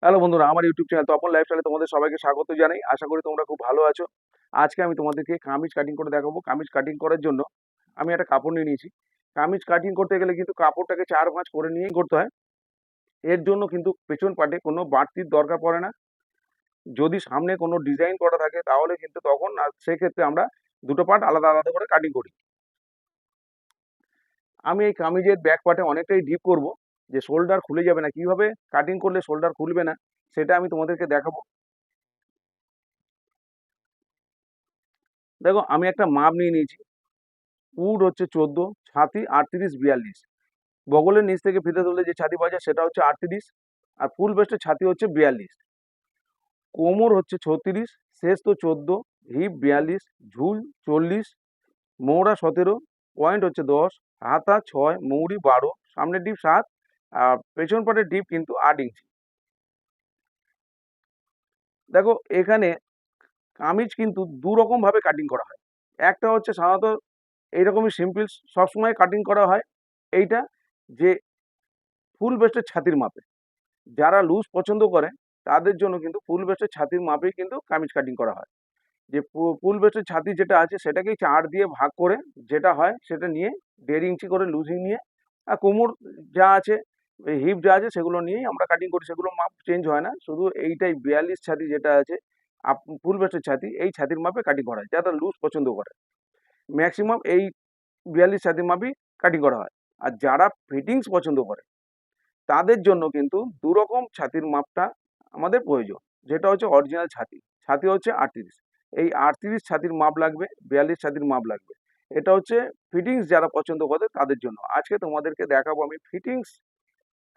Hello বন্ধুরা, আমার YouTube channel Tapan লাইফস্টাইলে তোমাদের সবাইকে স্বাগত জানাই। আশা করি তোমরা খুব ভালো আছো। আজকে আমি তোমাদেরকে কামিজ কাটিং করে দেখাবো। কামিজ কাটিং করার জন্য আমি একটা কাপড় নিয়ে নিয়েছি। কামিজ কাটিং করতে গেলে কিন্তু কাপড়টাকে ৪ ভাঁজ করে নিয়েই করতে হয়। এর জন্য কিন্তু পেছন পাটে কোনো বাড়তির দরকার পড়ে না। যদি সামনে কোনো ডিজাইন করা থাকে তাহলে কিন্তু তখন সেক্ষেত্রে আমরা দুটো পার্ট আলাদা আলাদা করে কাটিং করি। আমি এই কামিজের ব্যাক পার্টে অনেকটাই ডিপ করব, যে শোল্ডার খুলে যাবে না, কিভাবে কাটিং করলে শোল্ডার খুলবে না সেটা আমি তোমাদেরকে দেখাবো। দেখো, আমি একটা মাপ নিয়ে নিয়েছি। পুট হচ্ছে 14, ছাতি 38-42। বগলের নিচ থেকে ফিতে তুললে যে ছাতি পাওয়া যায় সেটা হচ্ছে 38, আর ফুল বেস্টের ছাতি হচ্ছে 42। কোমর হচ্ছে 36, শেষ তো 14, হিপ 42, ঝুল 40, মৌরা 17, পয়েন্ট হচ্ছে 10, হাতা 6, মৌরি 12, সামনের ডিপ 7, আর পেছন পাটের ডিপ কিন্তু 8 ইঞ্চি। দেখো, এখানে কামিজ কিন্তু দু রকম ভাবে কাটিং করা হয়। একটা হচ্ছে সাধারণত এইরকমই সিম্পল সবসময় কাটিং করা হয়, এইটা যে ফুল বেস্টের ছাতির মাপে। যারা লুজ পছন্দ করে তাদের জন্য কিন্তু ফুল বেস্টের ছাতির মাপেই কিন্তু কামিজ কাটিং করা হয়। যে ফুল বেস্টের ছাতি যেটা আছে সেটাকেই 4 দিয়ে ভাগ করে যেটা হয় সেটা নিয়ে 1.5 ইঞ্চি করে লুজিং নিয়ে, আর কোমর যা আছে, হিপ যা আছে সেগুলো নিয়েই আমরা কাটিং করি। সেগুলো মাপ চেঞ্জ হয় না, শুধু এইটাই 42 ছাতি যেটা আছে ফুল বেস্টের ছাতি, এই ছাতির মাপে কাটিং করা হয় যারা লুজ পছন্দ করে। ম্যাক্সিমাম এই 42 ছাতির মাপই কাটিং করা হয়। আর যারা ফিটিংস পছন্দ করে তাদের জন্য কিন্তু দুরকম ছাতির মাপটা আমাদের প্রয়োজন। যেটা হচ্ছে অরিজিনাল ছাতি, ছাতি হচ্ছে 38, এই 38 ছাতির মাপ লাগবে, 42 ছাতির মাপ লাগবে। এটা হচ্ছে ফিটিংস যারা পছন্দ করে তাদের জন্য। আজকে তোমাদেরকে দেখাবো আমি ফিটিংস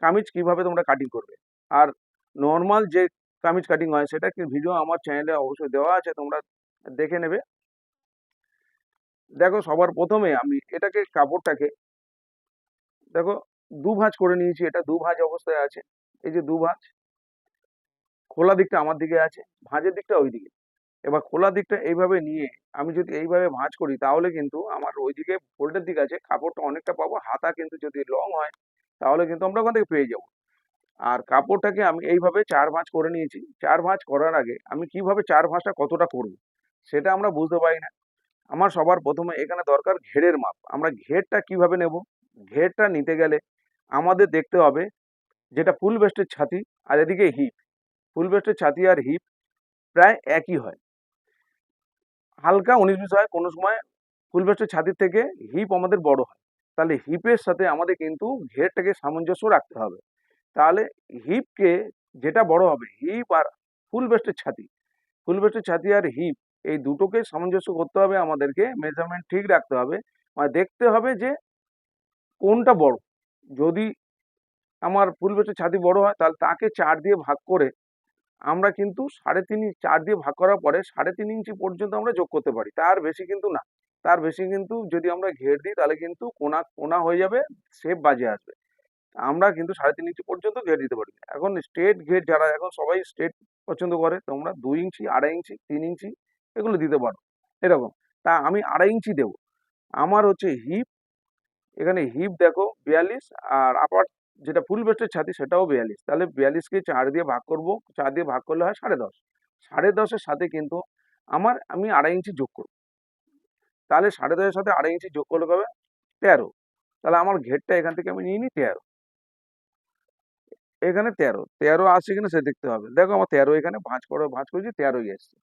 কামিজ কিভাবে তোমরা কাটিং করবে। আর নর্মাল যে কামিজ কাটিং হয় সেটা কি ভিডিও আমার চ্যানেলে অবশ্যই দেওয়া আছে, তোমরা দেখে নেবে। দেখো, সবার প্রথমে আমি এটাকে কাপড়টাকে দেখো দু ভাঁজ করে নিয়েছি। এটা দু ভাঁজ অবস্থায় আছে, এই যে দু ভাঁজ। খোলা দিকটা আমার দিকে আছে, ভাঁজের দিকটা ওই দিকে। এবার খোলা দিকটা এইভাবে নিয়ে আমি যদি এইভাবে ভাঁজ করি তাহলে কিন্তু আমার ওইদিকে ফোল্ডের দিক আছে, কাপড়টা অনেকটা পাবো। হাতা কিন্তু যদি লং হয় তাহলে কিন্তু আমরা ওখান থেকে পেয়ে যাবো। আর কাপড়টাকে আমি এইভাবে 4 ভাঁজ করে নিয়েছি। 4 ভাঁজ করার আগে আমি কিভাবে 4 ভাঁজটা কতটা করব সেটা আমরা বুঝতে পারি না। আমার সবার প্রথমে এখানে দরকার ঘেরের মাপ। আমরা ঘেরটা কিভাবে নেব? ঘেরটা নিতে গেলে আমাদের দেখতে হবে যেটা ফুল বেস্টের ছাতি আর এদিকে হিপ। ফুল বেস্টের ছাতি আর হিপ প্রায় একই হয়, হালকা 19-20 হয় কোনো সময়। ফুল বেস্টের ছাতির থেকে হিপ আমাদের বড় হয়, তাহলে হিপের সাথে আমাদের কিন্তু ঘেরটাকে সামঞ্জস্য রাখতে হবে। তাহলে হিপকে যেটা বড় হবে, হিপ আর ফুল বেস্টের ছাতি, ফুল বেস্টের ছাতি আর হিপ এই দুটোকে সামঞ্জস্য করতে হবে আমাদেরকে, মেজারমেন্ট ঠিক রাখতে হবে। মানে দেখতে হবে যে কোনটা বড়। যদি আমার ফুল বেস্টের ছাতি বড় হয় তাহলে তাকে 4 দিয়ে ভাগ করে আমরা কিন্তু 3.5, 4 দিয়ে ভাগ করার পরে 3.5 ইঞ্চি পর্যন্ত আমরা যোগ করতে পারি, তার বেশি কিন্তু না। তার বেশি কিন্তু যদি আমরা ঘের দিই তাহলে কিন্তু কোনা কোনা হয়ে যাবে, শেপ বাজে আসবে। আমরা কিন্তু 3.5 ইঞ্চি পর্যন্ত ঘের দিতে পারি। এখন স্ট্রেট ঘের যারা এখন সবাই স্ট্রেট পছন্দ করে, তোমরা 2 ইঞ্চি, 2.5 ইঞ্চি, 3 ইঞ্চি এগুলো দিতে পারো এরকম। তা আমি 2.5 ইঞ্চি দেবো। আমার হচ্ছে হিপ, এখানে হিপ দেখো 42, আর আপার যেটা ফুল বেস্টের ছাতি সেটাও 42। তাহলে 42কে 4 দিয়ে ভাগ করব, 4 দিয়ে ভাগ করলে হয় 10.5। 10.5-এর সাথে কিন্তু আমি 2.5 ইঞ্চি যোগ করব। তাহলে 10.5-এর সাথে 2.5 ইঞ্চি যোগ করলে হবে 13। তাহলে আমার ঘেরটা এখান থেকে আমি নিয়ে নিই 13। এখানে 13 আসছে কিনা সে দেখতে হবে। দেখো, আমার 13 এখানে ভাঁজ করেছি, 13ই এসছে।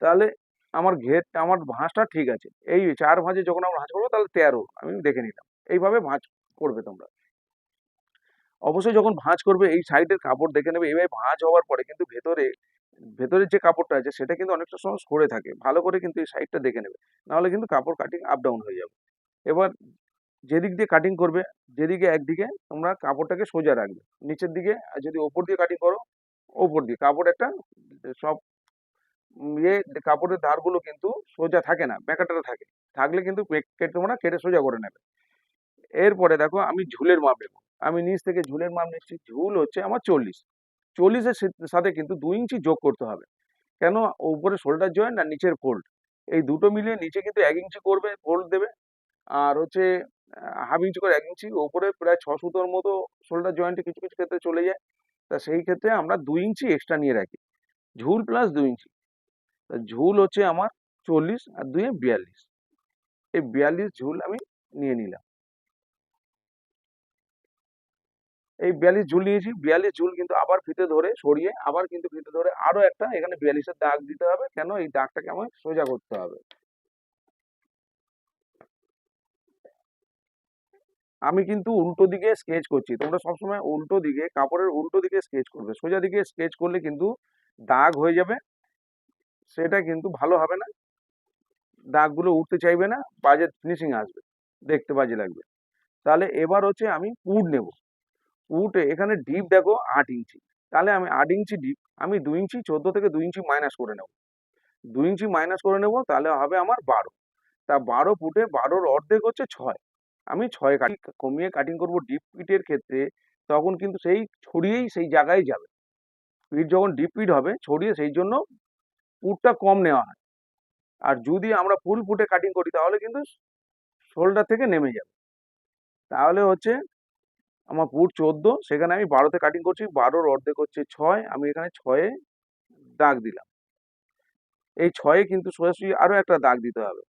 তাহলে আমার ঘেরটা, আমার ভাঁজটা ঠিক আছে। এই 4 ভাঁজে যখন আমরা ভাঁজ করবো তাহলে 13 আমি দেখে নিলাম। এইভাবে ভাঁজ করবে তোমরা। অবশ্যই যখন ভাঁজ করবে এই সাইডের কাপড় দেখে নেবে। এভাবে ভাঁজ হওয়ার পরে কিন্তু ভেতরের যে কাপড়টা আছে সেটা কিন্তু অনেকটা সময় সরে থাকে, ভালো করে কিন্তু এই সাইডটা দেখে নেবে, নাহলে কিন্তু কাপড় কাটিং আপ ডাউন হয়ে যাবে। এবার যেদিক দিয়ে কাটিং করবে, যেদিকে একদিকে তোমরা কাপড়টাকে সোজা রাখবে নিচের দিকে, আর যদি ওপর দিয়ে কাটিং করো ওপর দিয়ে কাপড় একটা সব ইয়ে কাপড়ের ধারগুলো কিন্তু সোজা থাকে না, বেঁকাটাতে থাকে। থাকলে কিন্তু তোমরা কেটে সোজা করে নেবে। এরপরে দেখো, আমি ঝুলের মাপ নেবো। আমি নিচ থেকে ঝুলের মাপ নিচ্ছি। ঝুল হচ্ছে আমার 40। 40-এর সাথে কিন্তু 2 ইঞ্চি যোগ করতে হবে। কেন? উপরে শোল্ডার জয়েন্ট আর নিচের ফোল্ড, এই দুটো মিলিয়ে নিচে কিন্তু 1 ইঞ্চি করবে, ফোল্ড দেবে। আর হচ্ছে 1/2 ইঞ্চি করে 1 ইঞ্চি ওপরে প্রায় 6 সুতোর মতো শোল্ডার জয়েন্টে কিছু কিছু ক্ষেত্রে চলে যায়। তা সেই ক্ষেত্রে আমরা 2 ইঞ্চি এক্সট্রা নিয়ে রাখি, ঝুল প্লাস 2 ইঞ্চি। তা ঝুল হচ্ছে আমার 40 আর 2 এ 42, এই 42 ঝুল আমি নিয়ে নিলাম। এই 42 ঝুল নিয়েছি, 42 ঝুল কিন্তু আবার ফিতে ধরে সরিয়ে আবার কিন্তু ফিতে ধরে আরো একটা এখানে 42-এর দাগ দিতে হবে। কেন? এই দাগটাকে আমায় সোজা করতে হবে। আমি কিন্তু উল্টো দিকে স্কেচ করছি, তোমরা সবসময় উল্টো দিকে, কাপড়ের উল্টো দিকে স্কেচ করবে। সোজা দিকে স্কেচ করলে কিন্তু দাগ হয়ে যাবে, সেটা কিন্তু ভালো হবে না, দাগগুলো উঠতে চাইবে না, বাজে ফিনিশিং আসবে, দেখতে বাজে লাগবে। তাহলে এবার হচ্ছে আমি পুট নেব। পুটে এখানে ডিপ দেখো 8 ইঞ্চি, তাহলে আমি 8 ইঞ্চি ডিপ আমি 2 ইঞ্চি 14 থেকে 2 ইঞ্চি মাইনাস করে নেব। 2 ইঞ্চি মাইনাস করে নেব, তাহলে হবে আমার 12। তা 12 ফুটে 12-র অর্ধেক হচ্ছে 6, আমি 6 কাটি কমিয়ে কাটিং করব ডিপ পিটের ক্ষেত্রে, তখন কিন্তু সেই ছড়িয়েই সেই জায়গায় যাবে। পিট যখন ডিপ পিট হবে ছড়িয়ে, সেই জন্য পুটটা কম নেওয়া হয়। আর যদি আমরা ফুল ফুটে কাটিং করি তাহলে কিন্তু শোল্ডার থেকে নেমে যাবে। তাহলে হচ্ছে আমার পুট 14, সেখানে আমি 12-তে কাটিং করছি, 12-র অর্ধেক হচ্ছে 6, আমি এখানে 6-এ দাগ দিলাম। এই 6-এ কিন্তু সোজাসুজি আরো একটা দাগ দিতে হবে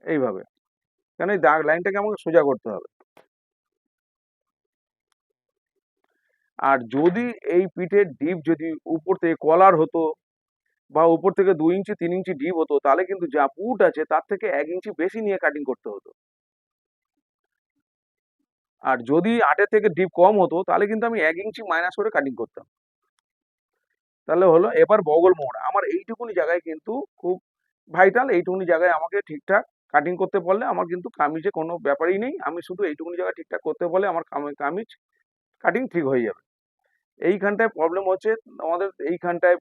এইভাবে, কেন এই দাগ লাইনটাকে আমাকে সোজা করতে হবে। আর যদি এই পিঠের ডিপ যদি উপর থেকে কলার হতো বা উপর থেকে 2 ইঞ্চি 3 ইঞ্চি ডিপ হতো, তাহলে কিন্তু যা পুট আছে তার থেকে 1 ইঞ্চি বেশি নিয়ে কাটিং করতে হতো। আর যদি 8-এর থেকে ডিপ কম হতো তাহলে কিন্তু আমি 1 ইঞ্চি মাইনাস করে কাটিং করতাম। তাহলে হলো এবার বগল মোড় আমার এইটুকুনি জায়গায় কিন্তু খুব ভাইটাল, এইটুকুনি জায়গায় আমাকে ঠিকঠাক কাটিং করতে পারলে আমার কিন্তু কামিজে কোনো ব্যাপারই নেই, আমি শুধু এইটুকুনি জায়গা ঠিকঠাক করতে পারলে আমার কামিজ কাটিং ঠিক হয়ে যাবে। এইখানটায় প্রবলেম হচ্ছে আমাদের, এইখানটায়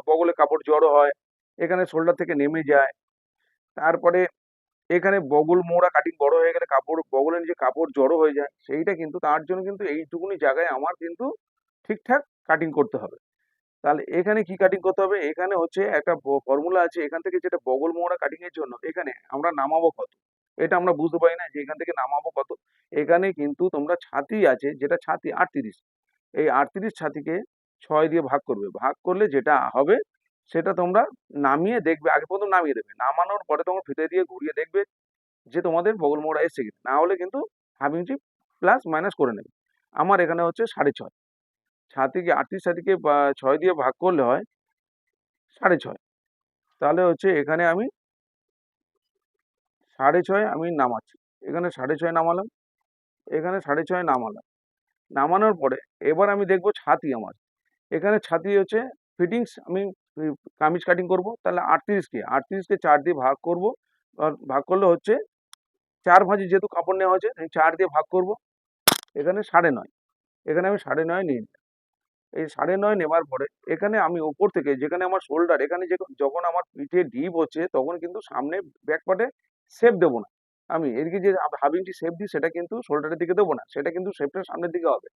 বগলে কাপড় জড়ো হয়, এখানে শোল্ডার থেকে নেমে যায়। তারপরে এখানে বগল মোড়া কাটিং বড় হয়ে গেলে কাপড় বগলের নিচে কাপড় জড়ো হয়ে যায়, সেইটা কিন্তু তার জন্য কিন্তু এইটুকুনি জায়গায় আমার কিন্তু ঠিকঠাক কাটিং করতে হবে। তাহলে এখানে কি কাটিং করতে হবে? এখানে হচ্ছে একটা ফর্মুলা আছে, এখান থেকে যেটা বগল মোড়া কাটিং এর জন্য এখানে আমরা নামাবো কত, এটা আমরা বুঝতে পারি না যে এখান থেকে নামাবো কত। এখানে কিন্তু তোমরা ছাতি আছে, যেটা ছাতি 38, এই 38 ছাতিকে 6 দিয়ে ভাগ করবে, ভাগ করলে যেটা হবে সেটা তোমরা নামিয়ে দেখবে, আগে প্রথম নামিয়ে দেবে, নামানোর পরে তোমরা ফিতে দিয়ে ঘুরিয়ে দেখবে যে তোমাদের বগল মোড়া এসে গেছে, না হলে কিন্তু ½ ইঞ্চি প্লাস মাইনাস করে নেবে। আমার এখানে হচ্ছে 6.5, ছাতিকে 38 ছাতিকে 6 দিয়ে ভাগ করলে হয় 6.5, তাহলে হচ্ছে এখানে আমি 6.5 আমি নামাচ্ছি, এখানে 6.5 নামালাম, এখানে 6.5 নামালাম। নামানোর পরে এবার আমি দেখবো ছাতি আমার, এখানে ছাতি হচ্ছে ফিটিংস, আমি কামিজ কাটিং করব, তাহলে 38কে 4 দিয়ে ভাগ করব, আর ভাগ করলে হচ্ছে 4 ভাঁজে যেহেতু কাপড় নেওয়া হয়েছে 4 দিয়ে ভাগ করব, এখানে 9.5, এখানে আমি 9.5 নিয়ে নিলাম। এই 9.5 নেওয়ার পরে এখানে আমি উপর থেকে যেখানে আমার শোল্ডার, এখানে যখন আমার পিঠে ডিপ হচ্ছে তখন কিন্তু সামনে ব্যাক পার্টে শেপ দেবো না, আমি এদিকে যে ½ ইঞ্চি শেপ দিই সেটা কিন্তু শোল্ডারের দিকে দেবো না, সেটা কিন্তু শেপটা সামনের দিকে হবে,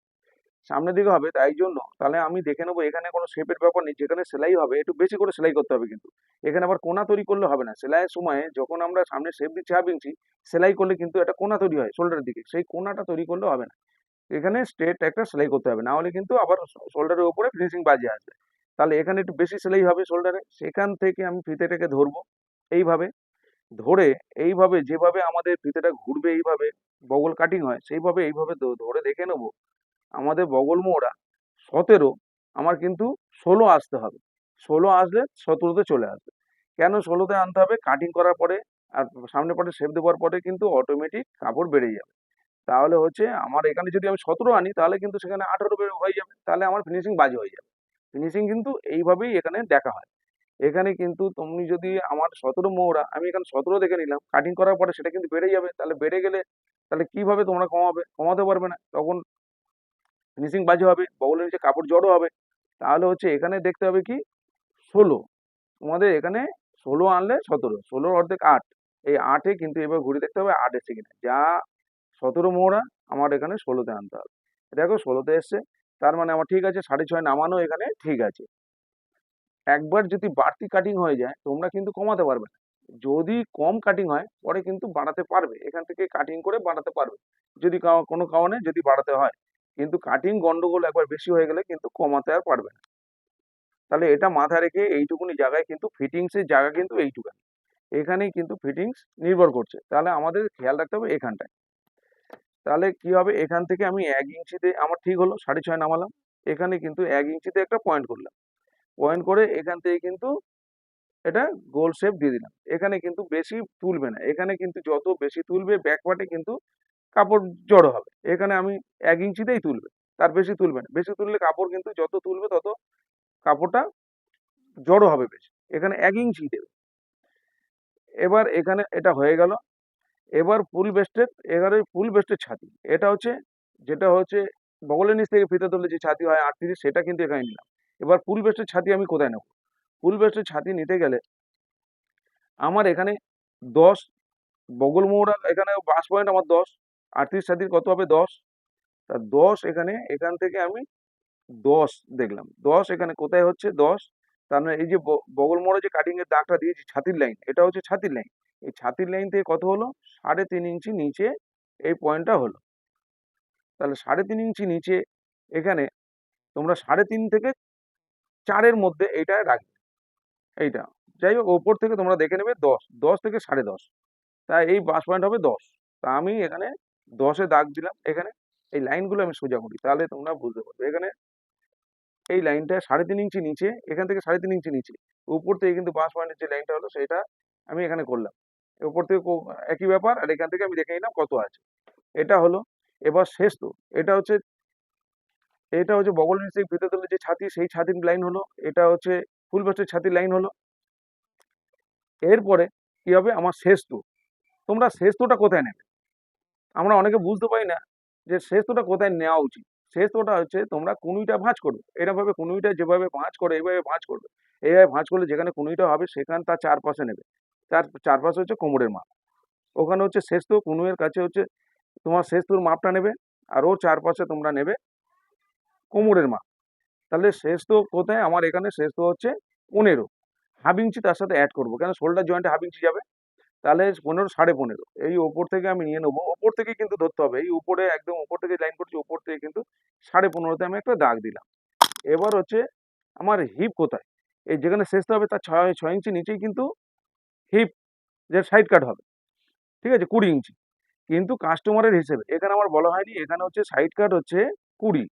সামনের দিকে হবে। তাই জন্য তাহলে আমি দেখে নেবো এখানে কোনো শেপের ব্যাপার নেই, যেখানে সেলাই হবে একটু বেশি করে সেলাই করতে হবে, কিন্তু এখানে আবার কোনা তৈরি করলে হবে না। সেলাইয়ের সময় যখন আমরা সামনে শেপ দিচ্ছি ½ ইঞ্চি, সেলাই করলে কিন্তু একটা কোনা তৈরি হয় শোল্ডারের দিকে, সেই কোনাটা তৈরি করলে হবে না, এখানে স্ট্রেট একটা সেলাই করতে হবে, না হলে কিন্তু আবার শোল্ডারের উপরে ফিনিশিং বাজে আসবে। তাহলে এখানে একটু বেশি সেলাই হবে শোল্ডারে, সেখান থেকে আমি ফিতেটাকে ধরবো এইভাবে, ধরে এইভাবে যেভাবে আমাদের ফিতেটা ঘুরবে এইভাবে বগল কাটিং হয় সেইভাবে এইভাবে ধরে দেখে নেবো আমাদের বগল মোড়া 17, আমার কিন্তু 16 আসতে হবে, 16 আসলে 17-তে চলে আসবে। কেন 16-তে আনতে হবে? কাটিং করার পরে আর সামনে পাটে শেপ দেওয়ার পরে কিন্তু অটোমেটিক কাপড় বেড়ে যাবে। তাহলে হচ্ছে আমার এখানে যদি আমি 17 আনি তাহলে কিন্তু সেখানে 18 হয়ে যাবে, তাহলে আমার ফিনিশিং বাজে হয়ে যাবে। ফিনিশিং কিন্তু এইভাবেই এখানে দেখা হয়। এখানে কিন্তু তুমি যদি আমার 17 মোহরা, আমি এখানে 17 দেখে নিলাম, কাটিং করার পরে সেটা কিন্তু বেড়ে যাবে, তাহলে বেড়ে গেলে তাহলে কিভাবে তোমরা কমাবে? কমাতে পারবে না, তখন ফিনিশিং বাজে হবে, বগলের নিচে কাপড় জড়ো হবে। তাহলে হচ্ছে এখানে দেখতে হবে কি 16, তোমাদের এখানে 16 আনলে 17, 16-র অর্ধেক 8, এই 8-এ কিন্তু এবার ঘুরে দেখতে হবে 8 এসে কিনা, যা 17 মোহরা আমার এখানে 16-তে আনতে হবে। দেখো 16-তে এসছে, তার মানে আমার ঠিক আছে, 6.5 নামানো এখানে ঠিক আছে। একবার যদি বাড়তি কাটিং হয়ে যায় তোমরা কিন্তু কমাতে পারবে না, যদি কম কাটিং হয় পরে কিন্তু বাড়াতে পারবে, এখান থেকে কাটিং করে বাড়াতে পারবে যদি কোনো কারণে যদি বাড়াতে হয়, কিন্তু কাটিং গন্ডগোল একবার বেশি হয়ে গেলে কিন্তু কমাতে আর পারবে না। তাহলে এটা মাথায় রেখে এইটুকুনি জায়গায় কিন্তু ফিটিংসের জায়গা কিন্তু এইটুকানি, এখানেই কিন্তু ফিটিংস নির্ভর করছে। তাহলে আমাদের খেয়াল রাখতে হবে এখানটায়। তাহলে কি হবে, এখান থেকে আমি 1 ইঞ্চিতে আমার ঠিক হলো, 6.5 নামালাম, এখানে কিন্তু 1 ইঞ্চিতে একটা পয়েন্ট করলাম, পয়েন্ট করে এখান থেকে কিন্তু এটা গোল শেপ দিয়ে দিলাম। এখানে কিন্তু বেশি তুলবে না, এখানে কিন্তু যত বেশি তুলবে ব্যাকপার্টে কিন্তু কাপড় জড়ো হবে। এখানে আমি 1 ইঞ্চিতেই তুলবে, তার বেশি তুলবে না, বেশি তুললে কাপড় কিন্তু যত তুলবে তত কাপড়টা জড়ো হবে বেশি। এখানে 1 ইঞ্চি দেবে। এবার এখানে এটা হয়ে গেল। এবার ফুল বেস্টের ছাতি, এটা হচ্ছে যেটা হচ্ছে বগলের নিচ থেকে ফিতে তুললে যে ছাতি হয় 38, সেটা কিন্তু এখানে নিলাম। এবার ফুল বেস্টের ছাতি আমি কোথায় নেব? ফুল বেস্টের ছাতি নিতে গেলে আমার এখানে 10 বগল মোড়া, এখানে বাস পয়েন্ট আমার 10, 38 ছাতির কত হবে 10, তা 10 এখানে, এখান থেকে আমি 10 দেখলাম, 10 এখানে কোথায় হচ্ছে 10, তার মানে এই যে বগল মোড়ে যে কাটিং এর দাগটা দিয়েছি ছাতির লাইন, এটা হচ্ছে ছাতির লাইন। এই ছাতির লাইন থেকে কত হলো 3.5 ইঞ্চি নিচে এই পয়েন্টটা হলো। তাহলে 3.5 ইঞ্চি নিচে এখানে তোমরা 3.5 থেকে 4-এর মধ্যে এইটা রাখবে, এইটা। যাই হোক, ওপর থেকে তোমরা দেখে নেবে 10, 10 থেকে 10.5, তাই এই বাস পয়েন্ট হবে 10। তা আমি এখানে 10-এ দাগ দিলাম। এখানে এই লাইনগুলো আমি সোজা করি, তাহলে তোমরা বুঝতে পারবে। এখানে এই লাইনটা 3.5 ইঞ্চি নিচে, এখান থেকে 3.5 ইঞ্চি নিচে, উপর থেকে কিন্তু বাস পয়েন্টের যে লাইনটা হলো সেটা আমি এখানে করলাম। উপর থেকে একই ব্যাপার, আর এখান থেকে আমি দেখে নিলাম কত আছে। এটা হলো। এবার শেষ তো, এটা হচ্ছে বগল নিচ থেকে ভিতরে তুলে যে ছাতি, সেই ছাতির লাইন হলো। এটা হচ্ছে ফুল বাস্টের ছাতির লাইন হলো। এরপরে কি হবে, আমার শেষ তো। তোমরা শেষ তোটা কোথায় নেবে? আমরা অনেকে বুঝতে পারি না যে শেষ তোটা কোথায় নেওয়া উচিত। শেষ তোটা হচ্ছে তোমরা কুনুইটা ভাঁজ করবে, এরকম ভাবে কুনুইটা যেভাবে ভাঁজ করে এইভাবে ভাঁজ করবে। এইভাবে ভাঁজ করলে যেখানে কুনুইটা হবে সেখানে তার চারপাশে নেবে, তার চারপাশে হচ্ছে কোমরের মাপ। ওখানে হচ্ছে শেষ তো, কুনুইয়ের কাছে হচ্ছে তোমার শেষ তোর মাপটা নেবে, আর ওর চারপাশে তোমরা নেবে কোমরের মাপ। তাহলে শেষ তো কোথায়, আমার এখানে শেষ তো হচ্ছে 15, হাফ ইঞ্চি তার সাথে অ্যাড করবো, কেন শোল্ডার জয়েন্টে হাফ ইঞ্চি যাবে। তাহলে 15, 15.5, এই ওপর থেকে আমি নিয়ে নেবো। ওপর থেকে কিন্তু ধরতে হবে, এই উপরে একদম উপর থেকে লাইন করছি, উপর থেকে কিন্তু 15.5-তে আমি একটা দাগ দিলাম। এবার হচ্ছে আমার হিপ কোথায়, এই যেখানে শেষটা হবে তার 6 ইঞ্চি নিচেই কিন্তু হিপ, যে সাইড কাট হবে, ঠিক আছে, 20 ইঞ্চি। কিন্তু কাস্টমারের হিসেবে এখানে আমার বলা হয়নি, এখানে হচ্ছে সাইড কাট হচ্ছে 20,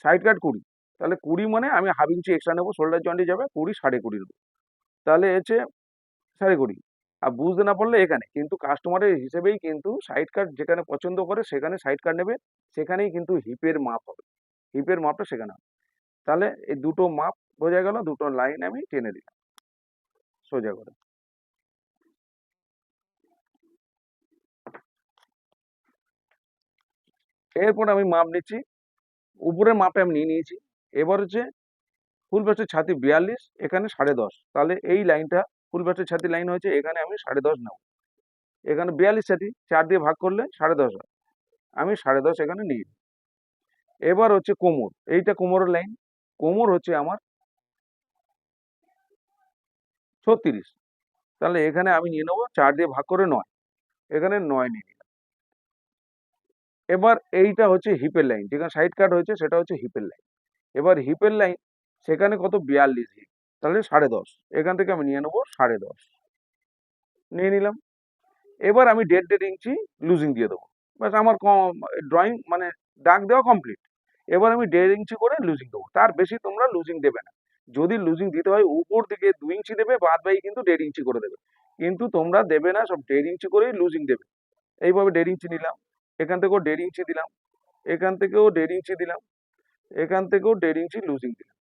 সাইড কাট 20। তাহলে 20 মানে আমি হাফ ইঞ্চি এক্সট্রা নেবো, শোল্ডার জয়েন্টে যাবে 20, 20.5 নেবো। তাহলে হচ্ছে 20.5। আর বুঝতে না পারলে এখানে কিন্তু কাস্টমারের হিসেবেই কিন্তু সাইড কাট যেখানে পছন্দ করে সেখানে সাইড কাট নেবে, সেখানেই কিন্তু হিপের মাপ হবে, হিপের মাপটা সেখানে হবে। তাহলে এই দুটো মাপ বোঝা গেল, দুটো লাইন আমি টেনে দিলাম সোজা করে। এরপর আমি মাপ নিচ্ছি, উপরের মাপটা আমি নিয়ে নিয়েছি। এবার হচ্ছে ফুল ব্যাস্টের ছাতি 42, এখানে 10.5, তাহলে এই লাইনটা ফুল ব্যাস্টের ছাতি লাইন হয়েছে, এখানে আমি 10.5 নেব। এখানে 42 ছাতি 4 দিয়ে ভাগ করলে 10.5 হয়, আমি 10.5 এখানে নিই। এবার হচ্ছে কোমর, এইটা কোমরের লাইন, কোমর হচ্ছে আমার 36, তাহলে এখানে আমি নিয়ে নেবো 4 দিয়ে ভাগ করে 9, এখানে 9 নিয়ে নিলাম। এবার এইটা হচ্ছে হিপের লাইন, যেখানে সাইড কাট হয়েছে সেটা হচ্ছে হিপের লাইন। এবার হিপের লাইন সেখানে কত 42 হিপ, তাহলে 10.5, এখান থেকে আমি নিয়ে নেবো 10.5, নিয়ে নিলাম। এবার আমি 1.5 ইঞ্চি লুজিং দিয়ে দেবো, ব্যাস আমার ড্রয়িং মানে দাগ দেওয়া কমপ্লিট। এবার আমি 1.5 ইঞ্চি করে লুজিং দেবো, তার বেশি তোমরা লুজিং দেবে না। যদি লুজিং দিতে হয় উপর দিকে 2 ইঞ্চি দেবে, বাদ বাকি কিন্তু 1.5 ইঞ্চি করে দেবে। কিন্তু তোমরা দেবে না, সব 1.5 ইঞ্চি করেই লুজিং দেবে। এইভাবে 1.5 ইঞ্চি নিলাম, এখান থেকেও 1.5 ইঞ্চি দিলাম, এখান থেকেও 1.5 ইঞ্চি দিলাম, এখান থেকেও 1.5 ইঞ্চি লুজিং দিলাম।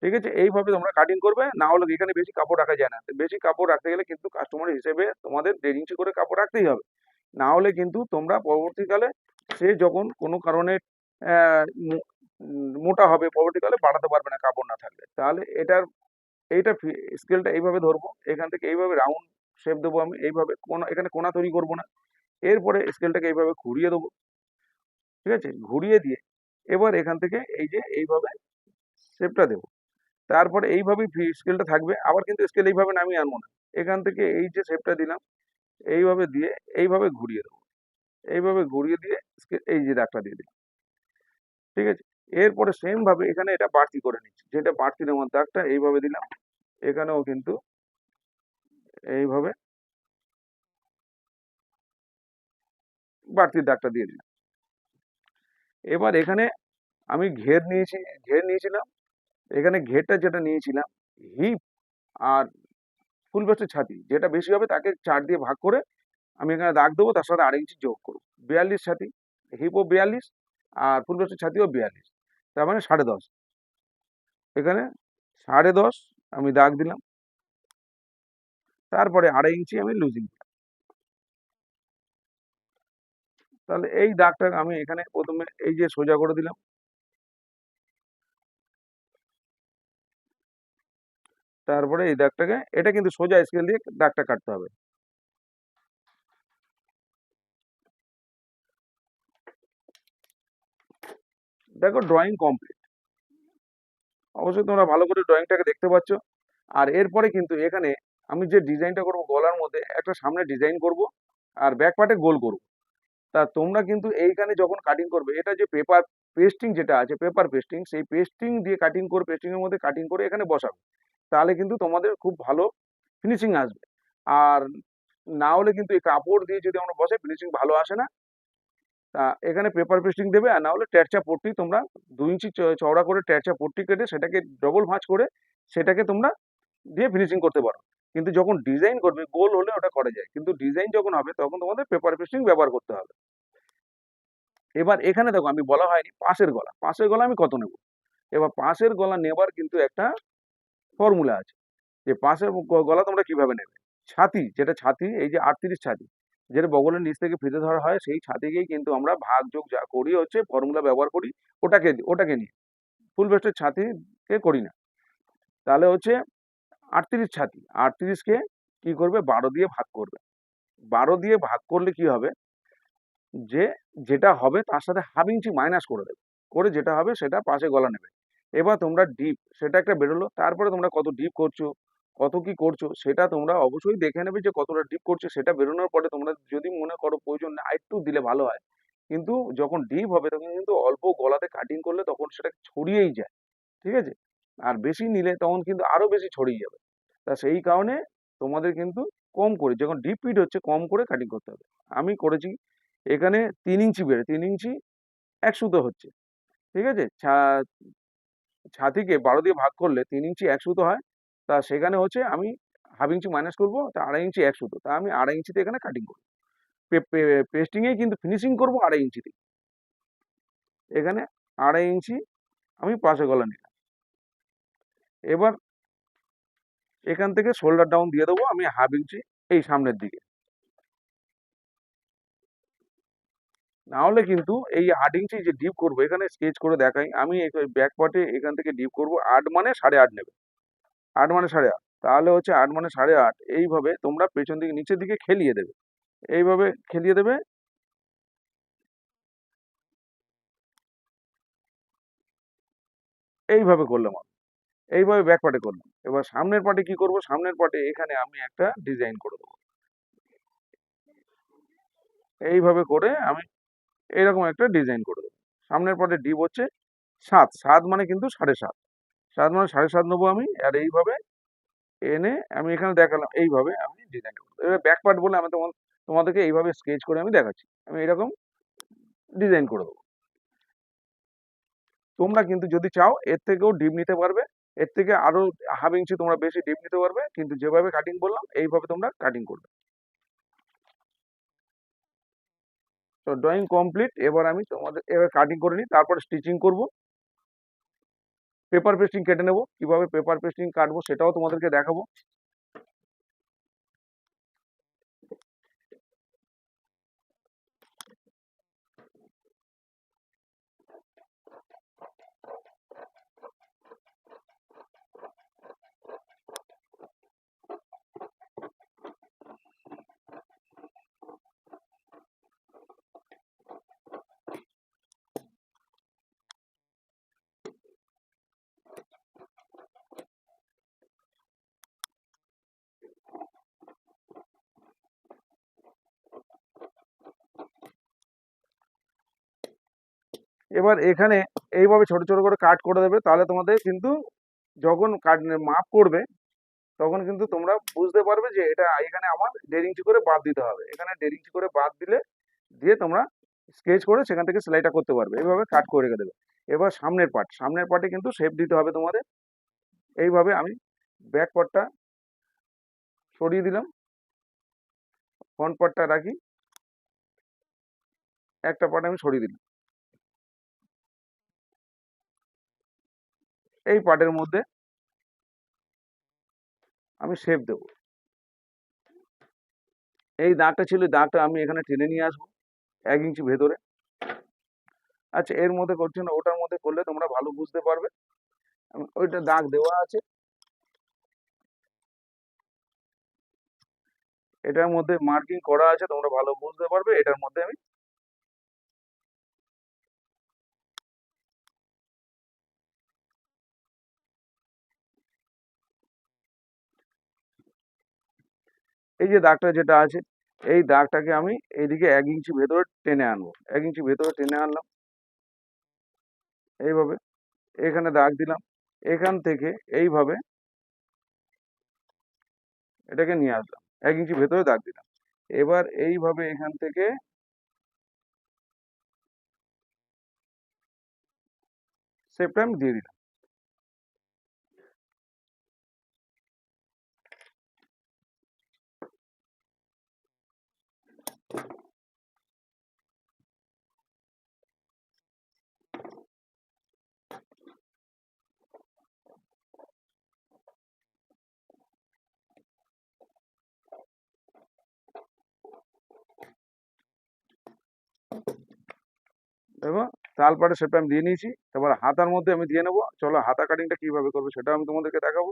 ঠিক আছে, এইভাবে তোমরা কাটিং করবে। না হলে এখানে বেশি কাপড় রাখা যায় না, বেশি কাপড় রাখতে গেলে কিন্তু কাস্টমারের হিসেবে তোমাদের 1.5 ইঞ্চি করে কাপড় রাখতেই হবে। না হলে কিন্তু তোমরা পরবর্তীকালে সে যখন কোনো কারণে মোটা হবে, পরবর্তীকালে বাড়াতে পারবে না কাপড় না থাকলে। তাহলে এইটা স্কেলটা এইভাবে ধরবো, এখান থেকে এইভাবে রাউন্ড শেপ দেবো আমি, এইভাবে কোনা, এখানে কোনা তৈরি করবো না। এরপরে স্কেলটাকে এইভাবে ঘুরিয়ে দেবো, ঠিক আছে, ঘুরিয়ে দিয়ে এবার এখান থেকে এই যে এইভাবে শেপটা দেবো। তারপরে এইভাবেই স্কেলটা থাকবে, আবার কিন্তু স্কেল এইভাবে নামিয়ে আনবো না। এখান থেকে এই যে শেপটা দিলাম এইভাবে দিয়ে এইভাবে ঘুরিয়ে দেবো, এইভাবে ঘুরিয়ে দিয়ে এই যে দাগটা দিয়ে দিলাম। ঠিক আছে। এরপরে সেম ভাবে এখানে এটা বাড়তি করে নিচ্ছি, যেটা বাড়তি নেওয়ার দাগটা এইভাবে দিলাম, এখানেও কিন্তু এইভাবে বাড়তি দাগটা দিয়ে দিলাম। এবার এখানে আমি ঘের নিয়েছিলাম। এখানে ঘেরটা যেটা নিয়েছিলাম, হিপ আর ফুল ব্রেস্টের ছাতি যেটা বেশি হবে তাকে 4 দিয়ে ভাগ করে আমি এখানে দাগ দেবো, তার সাথে 1.5 ইঞ্চি যোগ করবো। 42 ছাতি, হিপও 42 আর ফুল ব্রেস্টের ছাতিও 42, তার মানে 10.5। এখানে 10.5 আমি দাগ দিলাম, তারপরে 2.5 ইঞ্চি আমি লুজিং দিলাম। তাহলে এই দাগটা আমি এখানে প্রথমে এই যে সোজা করে দিলাম, তারপরে এই দাগটাকে, এটা কিন্তু সোজা স্কেল দিয়ে দাগটা কাটতে হবে। দেখো ড্রয়িং কমপ্লিট। অবশ্যই তোমরা ভালো করে ড্রয়িংটাকে দেখতে পাচ্ছ। আর এরপরে কিন্তু এখানে আমি যে ডিজাইনটা করব, গলার মধ্যে একটা সামনে ডিজাইন করব আর ব্যাক পার্টে গোল করব। তা তোমরা কিন্তু এইখানে যখন কাটিং করবে, এটা যে পেপার পেস্টিং যেটা আছে, পেপার পেস্টিং, সেই পেস্টিং দিয়ে কাটিং করে, পেস্টিং এর মধ্যে কাটিং করে এখানে বসাবে, তাহলে কিন্তু তোমাদের খুব ভালো ফিনিশিং আসবে। আর না হলে কিন্তু এই কাপড় দিয়ে যদি আমরা বসাই, ফিনিশিং ভালো আসে না। তা এখানে পেপার পেস্টিং দেবে, আর না হলে ট্যারচা পট্টি তোমরা 2 ইঞ্চি চওড়া করে ট্যারচা পট্টি কেটে সেটাকে ডবল ভাঁজ করে সেটাকে তোমরা দিয়ে ফিনিশিং করতে পারো। কিন্তু যখন ডিজাইন করবে, গোল হলে ওটা করা যায়, কিন্তু ডিজাইন যখন হবে তখন তোমাদের পেপার পেস্টিং ব্যবহার করতে হবে। এবার এখানে দেখো আমি বলা হয়নি পাশের গলা, পাশের গলা আমি কত নেব। এবার পাশের গলা নেবার কিন্তু একটা ফর্মুলা আছে, যে পাশের গলা তোমরা কিভাবে নেবে। ছাতি, যেটা ছাতি, এই যে 38 ছাতি, যেটা বগলের নিচ থেকে ফিতে ধরা হয়, সেই ছাতিকেই কিন্তু আমরা ভাগ যোগ যা করি হচ্ছে ফর্মুলা ব্যবহার করি, ওটাকে নিয়ে ফুল ব্রেস্টের ছাতিকে করি না। তাহলে হচ্ছে 38 ছাতি, 38কে কি করবে, 12 দিয়ে ভাগ করবে। 12 দিয়ে ভাগ করলে কি হবে, যে যেটা হবে তার সাথে হাফ ইঞ্চি মাইনাস করে দেবে, করে যেটা হবে সেটা পাশে গলা নেবে। এবার তোমরা ডিপ, সেটা একটা বেরোলো, তারপরে তোমরা কত ডিপ করছো, কত কি করছো সেটা তোমরা অবশ্যই দেখে নেবে, যে কতটা ডিপ করছো। সেটা বেরোনোর পরে তোমরা যদি মনে করো প্রয়োজন না একটু দিলে ভালো হয়, কিন্তু যখন ডিপ হবে তখন কিন্তু অল্প গলাতে কাটিং করলে তখন সেটা ছড়িয়েই যায়। ঠিক আছে। আর বেশি নিলে তখন কিন্তু আরো বেশি ছড়িয়ে যাবে। তা সেই কারণে তোমাদের কিন্তু কম করে, যখন ডিপ পিট হচ্ছে কম করে কাটিং করতে হবে। আমি করেছি এখানে 3 ইঞ্চি বেড়ে, 3 ইঞ্চি 1 সুতো হচ্ছে। ঠিক আছে। ছাতিকে 12 দিয়ে ভাগ করলে 3 ইঞ্চি 1 সুতো হয়। তা সেখানে হচ্ছে আমি হাফ ইঞ্চি মাইনাস করবো, তা 2.5 ইঞ্চি 1 সুতো, তা আমি 2.5 ইঞ্চিতে এখানে কাটিং করবো। পেস্টিং এ কিন্তু ফিনিশিং করবো 2.5 ইঞ্চিতে। এখানে 2.5 ইঞ্চি আমি পাশে গলা নিলাম। এবার এখান থেকে শোল্ডার ডাউন দিয়ে দেবো আমি হাফ ইঞ্চি এই সামনের দিকে। না হলে কিন্তু এই 8 ইঞ্চি যে ডিপ করবো, এখানে স্কেচ করে দেখাই আমি, ব্যাক পার্টে এখান থেকে ডিপ করবো 8 মানে 8.5 নেবে। 8 মানে 8.5, তাহলে হচ্ছে 8 মানে 8.5, এইভাবে তোমরা পেছন দিকে নিচের দিকে খেলিয়ে দেবে, এইভাবে খেলিয়ে দেবে। এইভাবে করলাম আমি, এইভাবে ব্যাক পার্টে করলাম। এবার সামনের পার্টে কি করব, সামনের পার্টে এখানে আমি একটা ডিজাইন করে দেবো, এইভাবে করে আমি এইরকম একটা ডিজাইন করে দেবো। সামনের পার্টে ডিপ হচ্ছে 7, 7 মানে কিন্তু 7.5, 7 মানে 7.5 নেবো আমি। আর এইভাবে এনে আমি এখানে দেখালাম, এইভাবে আমি ডিজাইন করবো। এবার ব্যাক পার্ট বলে আমি তোমাদেরকে এইভাবে স্কেচ করে আমি দেখাচ্ছি, আমি এরকম ডিজাইন করে দেবো। তোমরা কিন্তু যদি চাও এর থেকেও ডিপ নিতে পারবে, এর থেকে আরো হাফ ইঞ্চি তোমরা বেশি ডিপ নিতে পারবে, কিন্তু যেভাবে কাটিং বললাম এইভাবে তোমরা কাটিং করবে। তো ড্রয়িং কমপ্লিট। এবার আমি তোমাদের এবার কাটিং করে নিই, তারপর স্টিচিং করব। পেপার পেস্টিং কেটে নেবো, কিভাবে পেপার পেস্টিং কাটবো সেটাও তোমাদেরকে দেখাবো। এবার এখানে এইভাবে ছোট ছোট করে কাট করে দেবে, তাহলে তোমাদের কিন্তু যখন মাপ করবে তখন কিন্তু তোমরা বুঝতে পারবে যে এটা এখানে আমার 1.5 ইঞ্চি করে বাদ দিতে হবে। এখানে 1.5 ইঞ্চি করে বাদ দিলে দিয়ে তোমরা স্কেচ করে সেখান থেকে সেলাইটা করতে পারবে। এইভাবে কাট করে রেখে দেবে। এবার সামনের পার্টে কিন্তু শেপ দিতে হবে তোমাদের। এইভাবে আমি ব্যাক পার্টটা সরিয়ে দিলাম, ফ্রন্ট পার্টটা রাখি, একটা পার্ট আমি সরিয়ে দিলাম। এই পার্টের মধ্যে আমি শেপ দেবো। এই দাগটা ছিল, দাগটা আমি এখানে টেনে নিয়ে আসবো 1 ইঞ্চি ভেতরে। আচ্ছা, এর মধ্যে করছি না, ওটার মধ্যে করলে তোমরা ভালো বুঝতে পারবে। ওইটা দাগ দেওয়া আছে, এটার মধ্যে মার্কিং করা আছে, তোমরা ভালো বুঝতে পারবে। এটার মধ্যে আমি এই যে দাগটা যেটা আছে, এই দাগটাকে আমি এইদিকে 1 ইঞ্চি ভেতরে টেনে আনবো। 1 ইঞ্চি ভেতরে টেনে আনলাম এইভাবে, এখানে দাগ দিলাম। এখান থেকে এইভাবে এটাকে নিয়ে আসলাম, 1 ইঞ্চি ভেতরে দাগ দিলাম। এবার এইভাবে এখান থেকে শেপটা আমি দিয়ে দিলাম। দেখো তালপাড়ে শেপটা আমি দিয়ে নিয়েছি। তারপর হাতার মধ্যে আমি দিয়ে নেবো। চলো হাতা কাটিংটা কিভাবে করবো সেটা আমি তোমাদেরকে দেখাবো।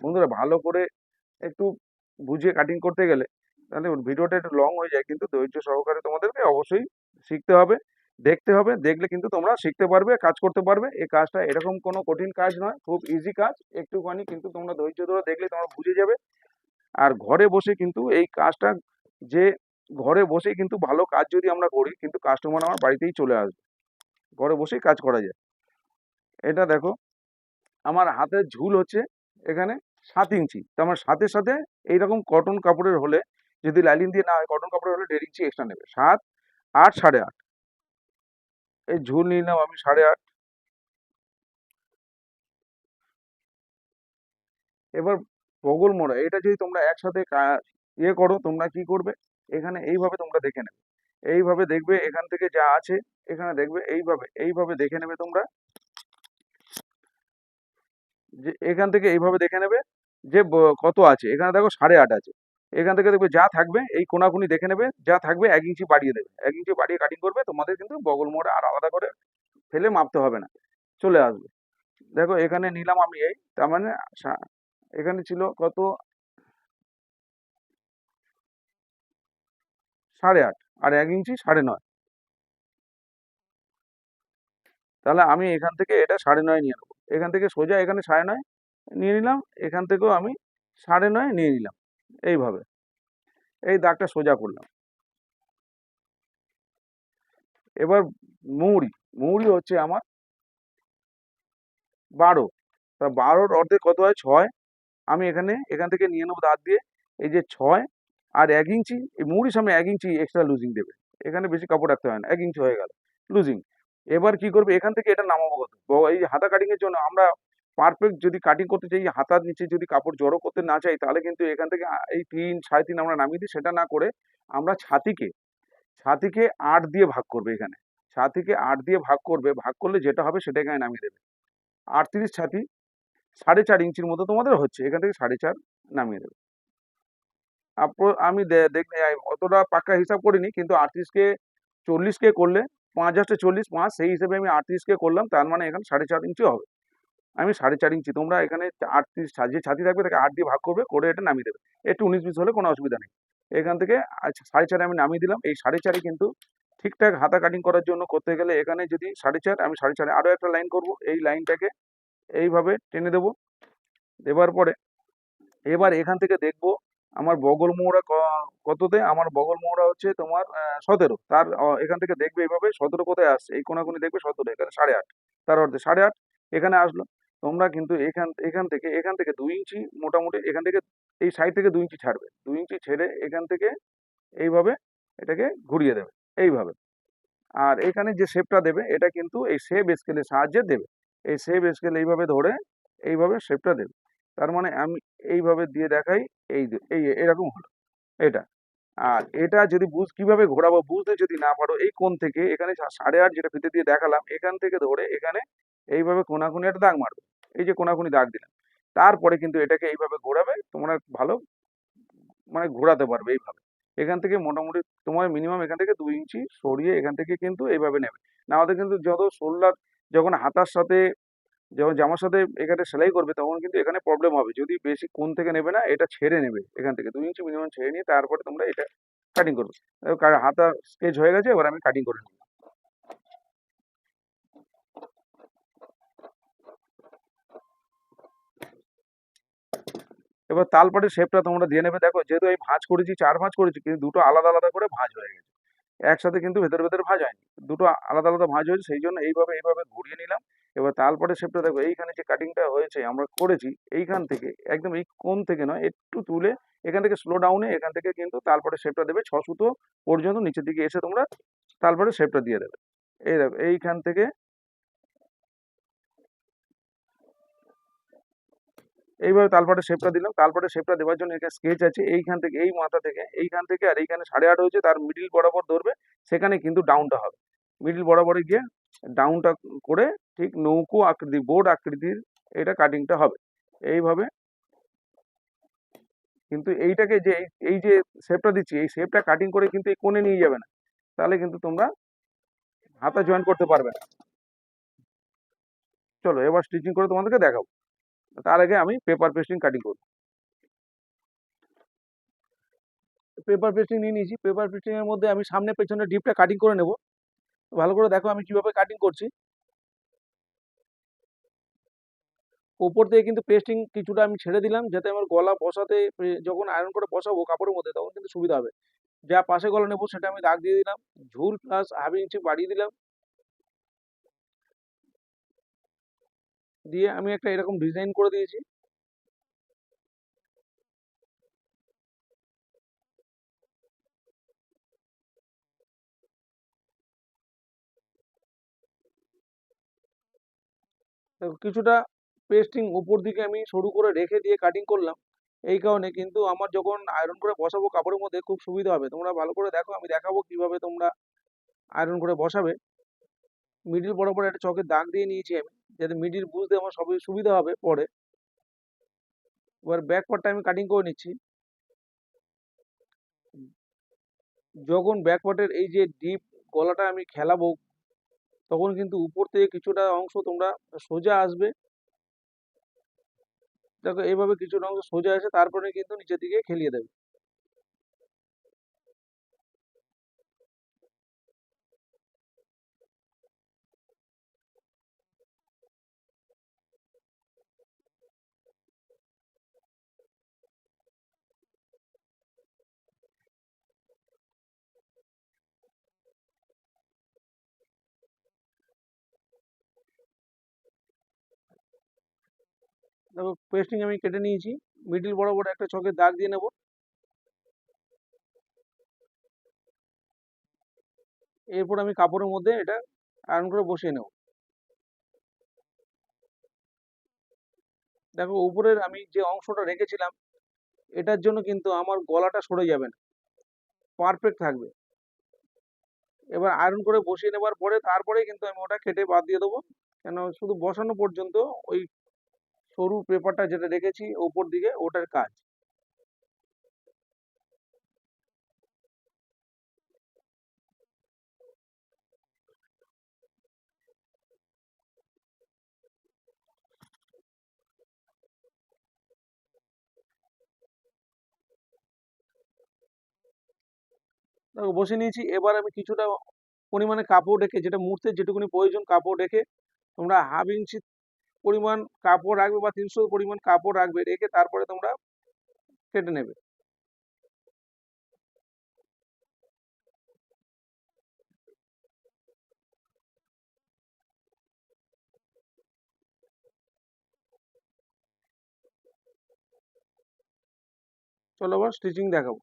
বন্ধুরা, ভালো করে একটু বুঝিয়ে কাটিং করতে গেলে তাহলে ভিডিওটা একটু লং হয়ে যায়, কিন্তু ধৈর্য সহকারে তোমাদেরকে অবশ্যই শিখতে হবে, দেখতে হবে। দেখলে কিন্তু তোমরা শিখতে পারবে, কাজ করতে পারবে। এই কাজটা এরকম কোনো কঠিন কাজ নয়, খুব ইজি কাজ। একটুখানি কিন্তু তোমরা ধৈর্য ধরে দেখলে তোমরা বুঝে যাবে। আর ঘরে বসে কিন্তু এই কাজটা, যে ঘরে বসেই কিন্তু ভালো কাজ যদি আমরা করি, কিন্তু কাস্টমার আমার বাড়িতেই চলে আসবে। ঘরে বসেই কাজ করা যায়। এটা দেখো, আমার হাতের ঝুল হচ্ছে এখানে 7 ইঞ্চি। তো আমার সাথে সাথে এইরকম কটন কাপড়ের হলে, যদি লাইলিন দিয়ে না হয়, কটন কাপড়ের হলে 1.5 ইঞ্চি এক্সট্রা নেবে। 7, 8, 8.5। এই ঝুল নিয়ে নাও আমি 8.5। এবার বগল মোড়া, এটা যদি তোমরা একসাথে ইয়ে করো, তোমরা কি করবে, এখানে এইভাবে তোমরা দেখে নেবে। এইভাবে দেখবে, এখান থেকে যা আছে এখানে দেখবে, এইভাবে এইভাবে দেখে নেবে তোমরা। যে এখান থেকে এইভাবে দেখে নেবে যে কত আছে। এখানে দেখো 8.5 আছে। এখান থেকে দেখবে যা থাকবে, এই কোনাকুনি দেখে নেবে, যা থাকবে 1 ইঞ্চি বাড়িয়ে দেবে। 1 ইঞ্চি বাড়িয়ে কাটিং করবে, তোমাদের কিন্তু বগল মোড়া আর আলাদা করে ফেলে মাপতে হবে না, চলে আসবে। দেখো এখানে নিলাম আমি এই, তার মানে এখানে ছিল কত, 8.5, আর 1 ইঞ্চি 9.5। তাহলে আমি এখান থেকে এটা 9.5 নিয়ে নেবো। এখান থেকে সোজা এখানে 9.5 নিয়ে নিলাম, এখান থেকেও আমি 9.5 নিয়ে নিলাম। এইভাবে এই দাগটা সোজা করলাম। এবার মৌরি, মৌরি হচ্ছে আমার 12। তা 12-র অর্ধেক কত হয়? 6। আমি এখান থেকে নিয়ে নেবো দাঁত দিয়ে, এই যে 6 আর 1 ইঞ্চি, এই মৌরির সামনে 1 ইঞ্চি এক্সট্রা লুজিং দেবে। এখানে বেশি কাপড় রাখতে হয় না, 1 ইঞ্চি হয়ে গেল লুজিং। এবার কি করবে, এখান থেকে এটা নামাবো কত, এই হাতা কাটিং এর জন্য আমরা পারফেক্ট যদি কাটিং করতে চাই, হাতার নিচে যদি কাপড় জড়ো করতে না চাই, তাহলে কিন্তু এখান থেকে এই 3, 3.5 আমরা নামিয়ে দিই। সেটা না করে আমরা ছাতিকে 8 দিয়ে ভাগ করবে। এখানে ছাতিকে 8 দিয়ে ভাগ করবে, ভাগ করলে যেটা হবে সেটা এখানে নামিয়ে দেবে। 38 ছাতি 4.5 ইঞ্চির মতো তোমাদের হচ্ছে, এখান থেকে 4.5 নামিয়ে দেবে। আমি দেখলে অতটা পাক্কা হিসাব করিনি, কিন্তু 38কে 40কে করলে 5 আসতে 40, 5 সেই হিসেবে আমি 38কে করলাম। তার মানে এখানে 4.5 ইঞ্চি হবে। আমি 4.5 ইঞ্চি, তোমরা এখানে 38 যে ছাতি থাকবে তাকে 8 দিয়ে ভাগ করবে, করে এটা নামিয়ে দেবে। একটু 19-20 হলে কোনো অসুবিধা নেই। এখান থেকে 4.5 আমি নামিয়ে দিলাম। এই 4.5 কিন্তু ঠিকঠাক হাতা কাটিং করার জন্য করতে গেলে, এখানে যদি 4.5, আমি 4.5 আরো একটা লাইন করব। এই লাইনটাকে এইভাবে টেনে দেবো। দেবার পরে এবার এখান থেকে দেখবো আমার বগল মোড়া কততে? আমার বগল মোড়া হচ্ছে তোমার 17। তার এখান থেকে দেখবে এইভাবে 17 কোথায় আসছে, এই কোনাকুনি দেখবে 17, এখানে 8.5, তার অর্ধে 8.5 এখানে আসলো। তোমরা কিন্তু এখান থেকে 2 ইঞ্চি মোটামুটি, এখান থেকে এই সাইড থেকে 2 ইঞ্চি ছাড়বে, 2 ইঞ্চি ছেড়ে এখান থেকে এইভাবে এটাকে ঘুরিয়ে দেবে এইভাবে। আর এখানে যে শেপটা দেবে এটা কিন্তু এই শেপ স্কেলের সাহায্যে দেবে। এই শেপ স্কেল এইভাবে ধরে এইভাবে শেপটা দেবে। তার মানে আমি এইভাবে দিয়ে দেখাই, এই এরকম হলো এটা। আর এটা যদি কিভাবে ঘোরাবো বুঝতে যদি না পারো, এই কোণ থেকে এখানে 8.5 যেটা ফিতে দিয়ে দেখালাম, এখান থেকে ধরে এখানে এইভাবে কোনাকুনি একটা দাগ মারবে। এই যে কোনাকুনি দাগ দিলাম, তারপরে কিন্তু এটাকে এইভাবে ঘোরাবে, তোমরা ভালো মানে ঘোরাতে পারবে এইভাবে। এখান থেকে মোটামুটি তোমার মিনিমাম এখান থেকে 2 ইঞ্চি সরিয়ে এখান থেকে কিন্তু এইভাবে নেবে। না হলে কিন্তু যত শোল্ডার, যখন হাতার সাথে, যখন জামার সাথে এখানে সেলাই করবে তখন কিন্তু এখানে প্রবলেম হবে। যদি বেশি কোণ থেকে নেবে না, এটা ছেড়ে নেবে, এখান থেকে 2 ইঞ্চি মিনিমাম ছেড়ে নিয়ে তারপরে তোমরা এটা কাটিং করবে। দেখো হাতা স্কেচ হয়ে গেছে, এবার আমি কাটিং করে নিই। এবার তালপাটির শেপটা তোমরা দিয়ে নেবে। দেখো যেহেতু এই ভাঁজ করেছি, 4 ভাঁজ করেছি, কিন্তু দুটো আলাদা আলাদা করে ভাঁজ হয়ে গেছে, একসাথে কিন্তু ভেতরে ভেতরে ভাঁজ হয়নি, দুটো আলাদা আলাদা ভাঁজ হয়েছে, সেই জন্য এইভাবে এইভাবে ঘুরিয়ে নিলাম। এবার তালপাটের শেপটা দেখো, এইখানে যে কাটিংটা হয়েছে আমরা করেছি, এইখান থেকে একদম এই কোণ থেকে নয়, একটু তুলে এখান থেকে স্লো ডাউনে এখান থেকে কিন্তু তালপাটের শেপটা দেবে 6 সুতো পর্যন্ত নিচের দিকে এসে তোমরা তালপাটের শেপটা দিয়ে দেবে। এই দেখো এইখান থেকে এইভাবে তালপাটের শেপটা দিলাম। তালপাটের শেপটা দেওয়ার জন্য এখানে স্কেচ আছে, এইখান থেকে এই মাথা থেকে এইখান থেকে আর এইখানে 8.5 হয়েছে, তার মিডিল বরাবর ধরবে, সেখানে কিন্তু ডাউনটা হবে। মিডিল বরাবরে গিয়ে ডাউনটা করে ঠিক নৌকো আকৃতি, বোর্ড আকৃতির এটা কাটিংটা হবে এইভাবে। কিন্তু এইটাকে যে এই যে শেপটা দিচ্ছি, এই শেপটা কাটিং করে কিন্তু এই কোণে নিয়ে যাবে না, তাহলে কিন্তু তোমরা হাতা জয়েন করতে পারবে না। চলো এবার স্টিচিং করে তোমাদেরকে দেখাবো। তার আগে আমি পেপার পেস্টিং কাটিং করবো। পেপার পেস্টিং নিয়ে নিয়েছি। পেপার পেস্টিং এর মধ্যে আমি সামনে পেছনে ডিপটা কাটিং করে নেব। ভালো করে দেখো আমি কিভাবে কাটিং করছি। ওপর থেকে কিন্তু পেস্টিং কিছুটা আমি ছেড়ে দিলাম, যাতে আমার গলা বসাতে, যখন আয়রন করে বসাবো কাপড়ের মধ্যে তখন কিন্তু সুবিধা হবে। যা পাশে গলা নেবো সেটা আমি দাগ দিয়ে দিলাম, ঝুল প্লাস ½ ইঞ্চি বাড়িয়ে দিলাম, দিয়ে আমি একটা এরকম ডিজাইন করে দিয়েছি। দেখো কিছুটা পেস্টিং উপর দিকে আমি সরু করে রেখে দিয়ে কাটিং করলাম, এই কারণে কিন্তু আমার যখন আয়রন করে বসাবো কাপড়ের মধ্যে খুব সুবিধা হবে। তোমরা ভালো করে দেখো, আমি দেখাবো কিভাবে তোমরা আয়রন করে বসাবে। মিডিল বরাবর একটা চকের দাগ দিয়ে নিয়েছি আমি, যাতে মিডিল বুঝতে আমার সবই সুবিধা হবে পরে। এবার ব্যাক পার্টটা আমি কাটিং করে নিচ্ছি। যখন ব্যাক পার্টের এই যে ডিপ গলাটা আমি খেলাবো, তখন কিন্তু উপর থেকে কিছুটা অংশ তোমরা সোজা আসবে। দেখো এইভাবে কিছুটা অংশ সোজা আসে, তারপরে কিন্তু নিচের দিকে খেলিয়ে দেবে। দেখো পেস্টিং আমি কেটে নিয়েছি, মিডিল বরাবর একটা চকের দাগ দিয়ে নেব। এরপর আমি কাপড়ের মধ্যে এটা আয়রন করে বসিয়ে নেব। দেখো উপরের আমি যে অংশটা রেখেছিলাম, এটার জন্য কিন্তু আমার গলাটা সরে যাবে না, পারফেক্ট থাকবে। এবার আয়রন করে বসিয়ে নেবার পরে তারপরে কিন্তু আমি ওটা কেটে বাদ দিয়ে দেবো, কেন শুধু বসানো পর্যন্ত ওই সরু পেপারটা যেটা রেখেছি ওপর দিকে ওটার কাজ। দেখো বসে নিয়েছি। এবার আমি কিছুটা পরিমাণে কাপড় রেখে, যেটা মুড়তে যেটুকুনি প্রয়োজন কাপড় রেখে, তোমরা ½ ইঞ্চি পরিমাণ কাপড় রাখবে বা 300 পরিমাণ কাপড় রাখবে, রেখে তারপরে তোমরা কেটে নেবে। চলো এবার স্টিচিং দেখাবো।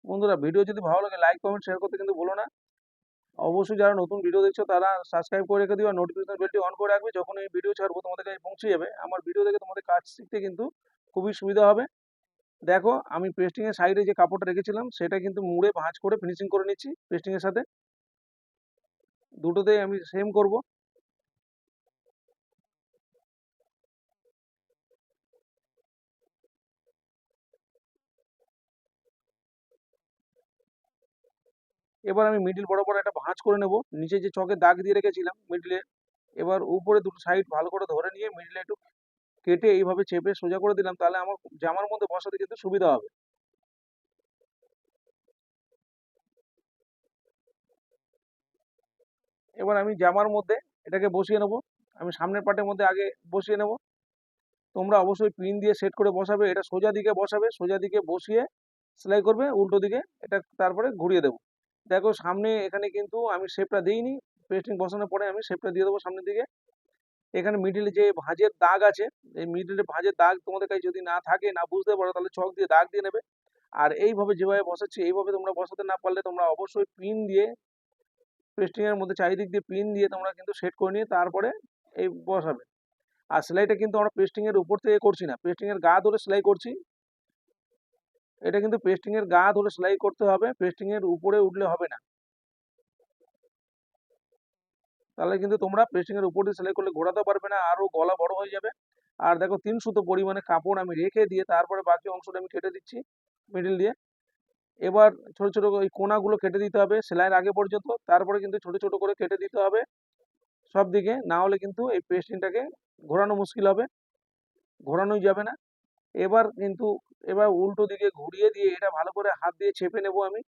বন্ধুরা, ভিডিও যদি ভালো লাগে লাইক কমেন্ট শেয়ার করতে কিন্তু ভুলো না। অবশ্যই যারা নতুন ভিডিও দেখছো তারা সাবস্ক্রাইব করে রেখে দিও আর নোটিফিকেশন বেলটি অন করে রাখবে। যখন এই ভিডিও ছাড়বো তোমাদের কাছে পৌঁছে যাবে। আমার ভিডিও দেখে তোমাদের কাজ শিখতে কিন্তু খুবই সুবিধা হবে। দেখো আমি পেস্টিং এর সাইডে যে কাপড়টা রেখেছিলাম সেটা কিন্তু মুড়ে ভাঁজ করে ফিনিশিং করে নিচ্ছি পেস্টিং এর সাথে। দুটোতেই আমি সেম করব। এবার আমি মিডিল বরাবর একটা ভাঁজ করে নেব, নিচে যে চকের দাগ দিয়ে রেখেছিলাম মিডিলে। এবার উপরে দুটো সাইড ভালো করে ধরে নিয়ে মিডিলে একটু কেটে এইভাবে চেপে সোজা করে দিলাম, তাহলে আমার জামার মধ্যে বসাতে কিন্তু সুবিধা হবে। এবার আমি জামার মধ্যে এটাকে বসিয়ে নেব। আমি সামনের পার্টের মধ্যে আগে বসিয়ে নেব। তোমরা অবশ্যই পিন দিয়ে সেট করে বসাবে। এটা সোজা দিকে বসাবে, সোজা দিকে বসিয়ে সেলাই করবে উল্টো দিকে, এটা তারপরে ঘুরিয়ে দেবো। দেখো সামনে এখানে কিন্তু আমি শেপটা দিইনি, পেস্টিং বসানোর পরে আমি শেপটা দিয়ে দেবো সামনের দিকে। এখানে মিডিলে যে ভাঁজের দাগ আছে, এই মিডিলে ভাঁজের দাগ তোমাদের কাছে যদি না থাকে, না বুঝতে পারো, তাহলে চক দিয়ে দাগ দিয়ে নেবে। আর এইভাবে যেভাবে বসাচ্ছি এইভাবে তোমরা বসাতে না পারলে তোমরা অবশ্যই পিন দিয়ে, পেস্টিং এর মধ্যে চারিদিক দিয়ে পিন দিয়ে তোমরা কিন্তু সেট করে নিয়ে তারপরে এই বসাবে। আর সেলাইটা কিন্তু আমরা পেস্টিং এর উপর থেকে করছি না, পেস্টিং এর গা ধরে সেলাই করছি। এটা কিন্তু পেস্টিং এর গা ধরে সেলাই করতে হবে, পেস্টিং এর উপরে উঠলে হবে না। তাহলে কিন্তু তোমরা পেস্টিং এর উপর দিয়ে সেলাই করলে ঘোরাতে পারবে না, আরো গলা বড় হয়ে যাবে। আর দেখো 3 সুতো পরিমাণে কাপড় আমি রেখে দিয়ে তারপরে বাকি অংশটা আমি কেটে দিচ্ছি মিডিল দিয়ে। এবার ছোট ছোট ওই কোনাগুলো কেটে দিতে হবে সেলাইয়ের আগে পর্যন্ত, তারপরে কিন্তু ছোট ছোট করে কেটে দিতে হবে সব দিকে, না হলে কিন্তু এই পেস্টিংটাকে ঘোরানো মুশকিল হবে, ঘোরানোই যাবে না। এবার কিন্তু এবার উল্টো দিকে ঘুরিয়ে দিয়ে এটা ভালো করে হাত দিয়ে চেপে নেব আমি।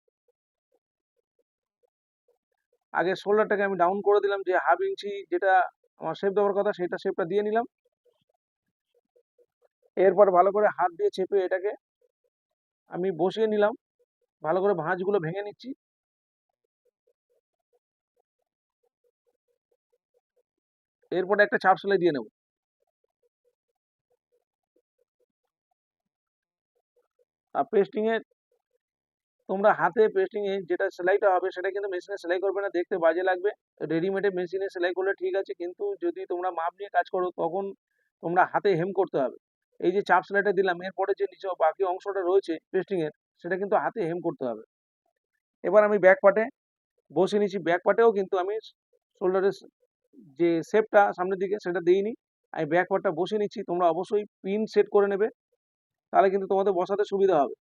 আগে শোল্ডারটাকে আমি ডাউন করে দিলাম, যে হাফ ইঞ্চি যেটা আমার শেপ দেওয়ার কথা সেটা শেপটা দিয়ে নিলাম। এরপর ভালো করে হাত দিয়ে চেপে এটাকে আমি বসিয়ে নিলাম, ভালো করে ভাঁজগুলো ভেঙে নিচ্ছি। এরপর একটা চাপ সেলাই দিয়ে নেব। আর পেস্টিং এ তোমরা হাতে পেস্টিং এ যেটা সেলাইটা হবে সেটা কিন্তু মেশিনে সেলাই করবে না, দেখতে বাজে লাগবে। রেডিমেডে মেশিনে সেলাই করলে ঠিক আছে, কিন্তু যদি তোমরা মাপ নিয়ে কাজ করো তখন তোমরা হাতে হেম করতে হবে। এই যে চাপ সেলাইটা দিলাম, এরপরে যে নিচে বাকি অংশটা রয়েছে পেস্টিং এর সেটা কিন্তু হাতে হেম করতে হবে। এবার আমি ব্যাক পার্টে বসে নিচ্ছি, ব্যাক পার্টেও কিন্তু আমি শোল্ডারের যে শেপটা সামনের দিকে সেটা দিইনি, আমি ব্যাক পার্টটা বসে নিচ্ছি। তোমরা অবশ্যই পিন সেট করে নেবে, তাহলে কিন্তু তোমাদের বসাতে সুবিধা হবে।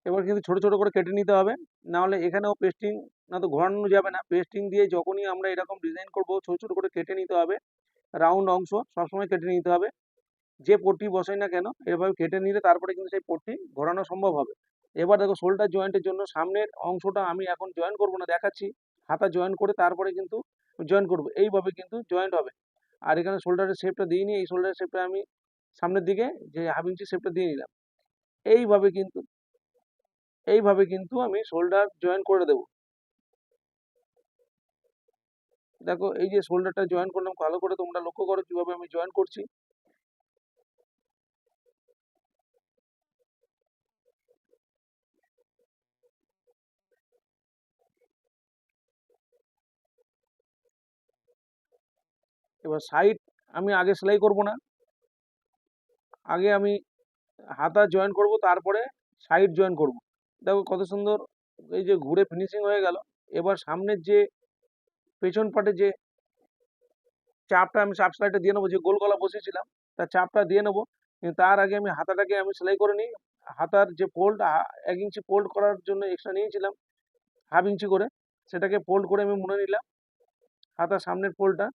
এবার কিন্তু ছোট ছোট করে কেটে নিতে হবে, না হলে এখানেও পেস্টিং না তো ঘোরানো যাবে না। পেস্টিং দিয়ে যখনই আমরা এরকম ডিজাইন করব ছোট ছোট করে কেটে নিতে হবে, রাউন্ড অংশ সবসময় কেটে নিতে হবে। যে পট্টি বসাই না কেন এভাবে কেটে নিলে তারপরে কিন্তু সেই পট্টি ঘোরানো সম্ভব হবে। এবার দেখো শোল্ডার জয়েন্টের জন্য সামনের অংশটা আমি এখন জয়েন করব না, দেখাচ্ছি। হাতা জয়েন করে তারপরে কিন্তু জয়েন করব, এইভাবে কিন্তু জয়েন্ট হবে। আর এখানে শোল্ডারের শেপটা দিইনি, এই শোল্ডারের শেপটা আমি সামনের দিকে যে হাফ ইঞ্চি শেপটা দিয়ে নিলাম। এইভাবে কিন্তু এইভাবে কিন্তু আমি শোল্ডার জয়েন করে দেবো। দেখো এই যে শোল্ডারটা জয়েন করলাম, ভালো করে তোমরা লক্ষ্য করো কিভাবে আমি জয়েন করছি। এবার সাইড আমি আগে সেলাই করব না, আগে আমি হাতা জয়েন করব তারপরে সাইড জয়েন করব। দেখো কত সুন্দর এই যে ঘুরে ফিনিশিং হয়ে গেল। এবার সামনের যে পেছন পাটে যে চাপটা আমি চাপ সেলাইটা দিয়ে নেবো, যে গোল গলা বসিয়েছিলাম তার চাপটা দিয়ে নেবো। কিন্তু তার আগে আমি হাতাটাকে আমি সেলাই করে নিই। হাতার যে ফোল্ড 1 ইঞ্চি ফোল্ড করার জন্য এক্সট্রা নিয়েছিলাম হাফ ইঞ্চি করে, সেটাকে ফোল্ড করে আমি মুড়ে নিলাম হাতার সামনের ফোল্ডটা।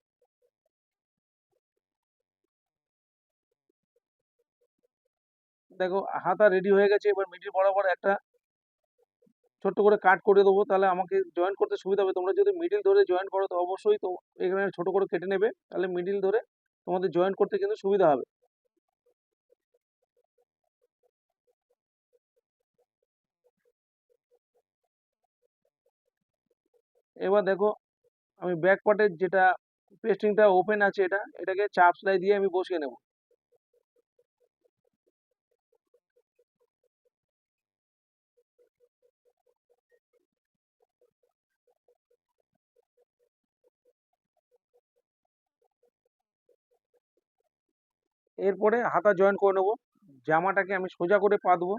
দেখো হাতা রেডি হয়ে গেছে, এবার মিডিল বরাবর একটা ছোট্ট করে কাট করে দেবো, তাহলে আমাকে জয়েন করতে সুবিধা হবে। তোমরা যদি মিডিল ধরে জয়েন করো তো অবশ্যই তো এখানে ছোট করে কেটে নেবে, তাহলে মিডিল ধরে তোমাদের জয়েন করতে কিন্তু সুবিধা হবে। এবার দেখো আমি ব্যাক পার্টের যেটা পেস্টিংটা ওপেন আছে এটাকে চাপ সেলাই দিয়ে আমি বসিয়ে নেব। এরপরে হাতা জয়েন করে নেব। জামাটাকে আমি সোজা করে পা দেবো,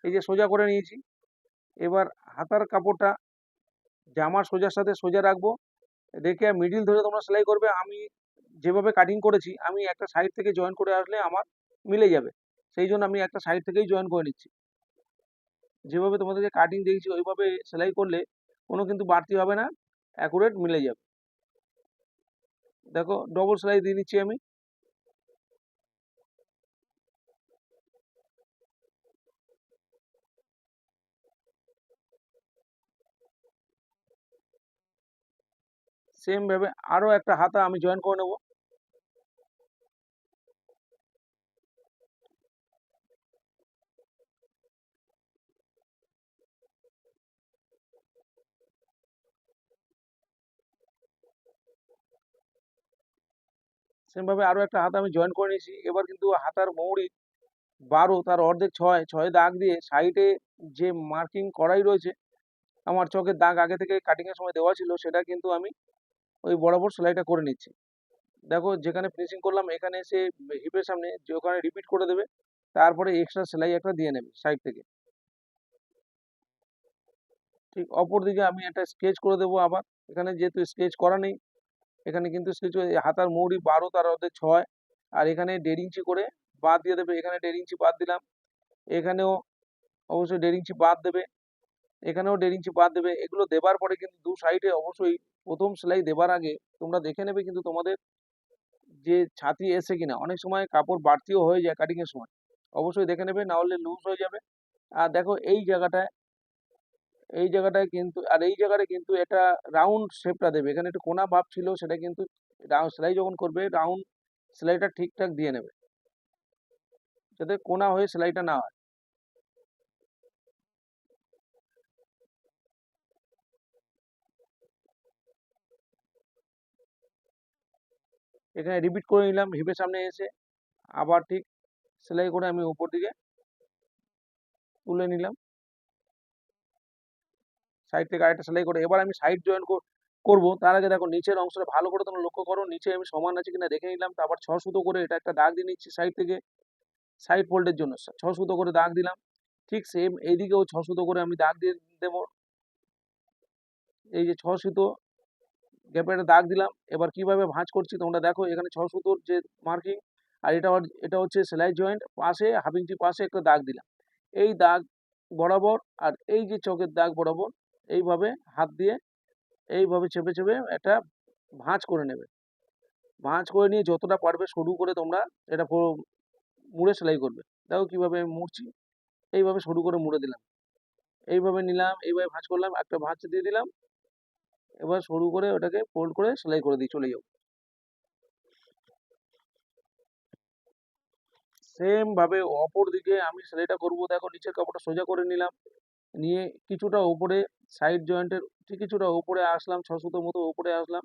এই যে সোজা করে নিয়েছি। এবার হাতার কাপড়টা জামার সোজার সাথে সোজা রাখবো, রেখে মিডিল ধরে তোমরা সেলাই করবে। আমি যেভাবে কাটিং করেছি আমি একটা সাইড থেকে জয়েন করে আসলে আমার মিলে যাবে, সেই জন্য আমি একটা সাইড থেকেই জয়েন করে নিচ্ছি। যেভাবে তোমাদেরকে কাটিং দিয়েছি ওইভাবে সেলাই করলে কোনো কিন্তু বাড়তি হবে না, অ্যাকুরেট মিলে যাবে। দেখো ডবল সেলাই দিয়ে নিচ্ছি আমি। সেম ভাবে আরো একটা হাতা আমি জয়েন করে নেব। সেম ভাবে আরো একটা হাতা আমি জয়েন করে নিয়েছি। এবার কিন্তু হাতার মৌরি 12 তার অর্ধেক 6 6 দাগ দিয়ে সাইডে যে মার্কিং করাই রয়েছে, আমার চকের দাগ আগে থেকে কাটিং এর সময় দেওয়া ছিল, সেটা কিন্তু আমি ওই বরাবর সেলাইটা করে নিচ্ছি। দেখো যেখানে ফিনিশিং করলাম এখানে এসে হিপের সামনে যে ওখানে রিপিট করে দেবে, তারপরে এক্সট্রা সেলাই একটা দিয়ে নেবে সাইড থেকে। ঠিক অপর দিকে আমি একটা স্কেচ করে দেবো আবার। এখানে যেহেতু স্কেচ করা নেই, এখানে কিন্তু স্কেচ হাতার মৌরি 12 তার অর্ধেক 6, আর এখানে 1.5 ইঞ্চি করে বাদ দিয়ে দেবে। এখানে 1.5 ইঞ্চি বাদ দিলাম, এখানেও অবশ্যই 1.5 ইঞ্চি বাদ দেবে, এখানেও 1.5 ইঞ্চি বাদ দেবে। এগুলো দেবার পরে কিন্তু দু সাইডে অবশ্যই প্রথম সেলাই দেবার আগে তোমরা দেখে নেবে কিন্তু তোমাদের যে ছাতি এসে কিনা। অনেক সময় কাপড় বাড়তিও হয়ে যায় কাটিং এর সময়, অবশ্যই দেখে নেবে, না হলে লুজ হয়ে যাবে। আর দেখো এই জায়গাটায় কিন্তু, আর এই জায়গাটা কিন্তু এটা রাউন্ড শেপটা দেবে। এখানে একটু কোনা ভাব ছিল, সেটা কিন্তু সেলাই যখন করবে রাউন্ড সেলাইটা ঠিকঠাক দিয়ে নেবে, যাতে কোনা হয়ে সেলাইটা না হয়। এখানে রিপিট করে নিলাম, হিপের সামনে এসে আবার ঠিক সেলাই করে আমি উপর দিকে তুলে নিলাম, সাইড থেকে আরেকটা সেলাই করে। এবার আমি সাইড জয়েন করবো। তার আগে দেখো নিচের অংশটা ভালো করে তোমরা লক্ষ্য করো, নিচে আমি সমান আছে কিনা দেখে নিলাম। তারপর 6 সুতো করে এটা একটা দাগ দিয়ে নিচ্ছি সাইড থেকে, সাইড ফোল্ডের জন্য 6 সুতো করে দাগ দিলাম। ঠিক সেম এইদিকেও 6 সুতো করে আমি দাগ দিয়ে দেবো। এই যে 6 সুতো গ্যাপে একটা দাগ দিলাম। এবার কিভাবে ভাঁজ করছি তোমরা দেখো, এখানে 6 সুতোর যে মার্কিং, আর এটা হচ্ছে সেলাই জয়েন্ট, পাশে হাফ ইঞ্চি পাশে একটা দাগ দিলাম। এই দাগ বরাবর আর এই যে চকের দাগ বরাবর এইভাবে হাত দিয়ে এইভাবে চেপে চেপে একটা ভাঁজ করে নেবে। ভাঁজ করে নিয়ে যতটা পারবে সরু করে তোমরা এটা মুড়ে সেলাই করবে। দেখো কিভাবে আমি মুড়ছি, এইভাবে সরু করে মুড়ে দিলাম, এইভাবে নিলাম, এইভাবে ভাঁজ করলাম, একটা ভাঁজ দিয়ে দিলাম। এবার সরু করে ওটাকে ফোল্ড করে সেলাই করে দিয়ে চলে যাও। সেম ভাবে অপর দিকে আমি সেলাইটা করব। দেখো নিচের কাপড়টা সোজা করে নিলাম, নিয়ে কিছুটা উপরে সাইড জয়েন্টের ঠিক কিছুটা উপরে আসলাম, 6 সুতোর মতো উপরে আসলাম।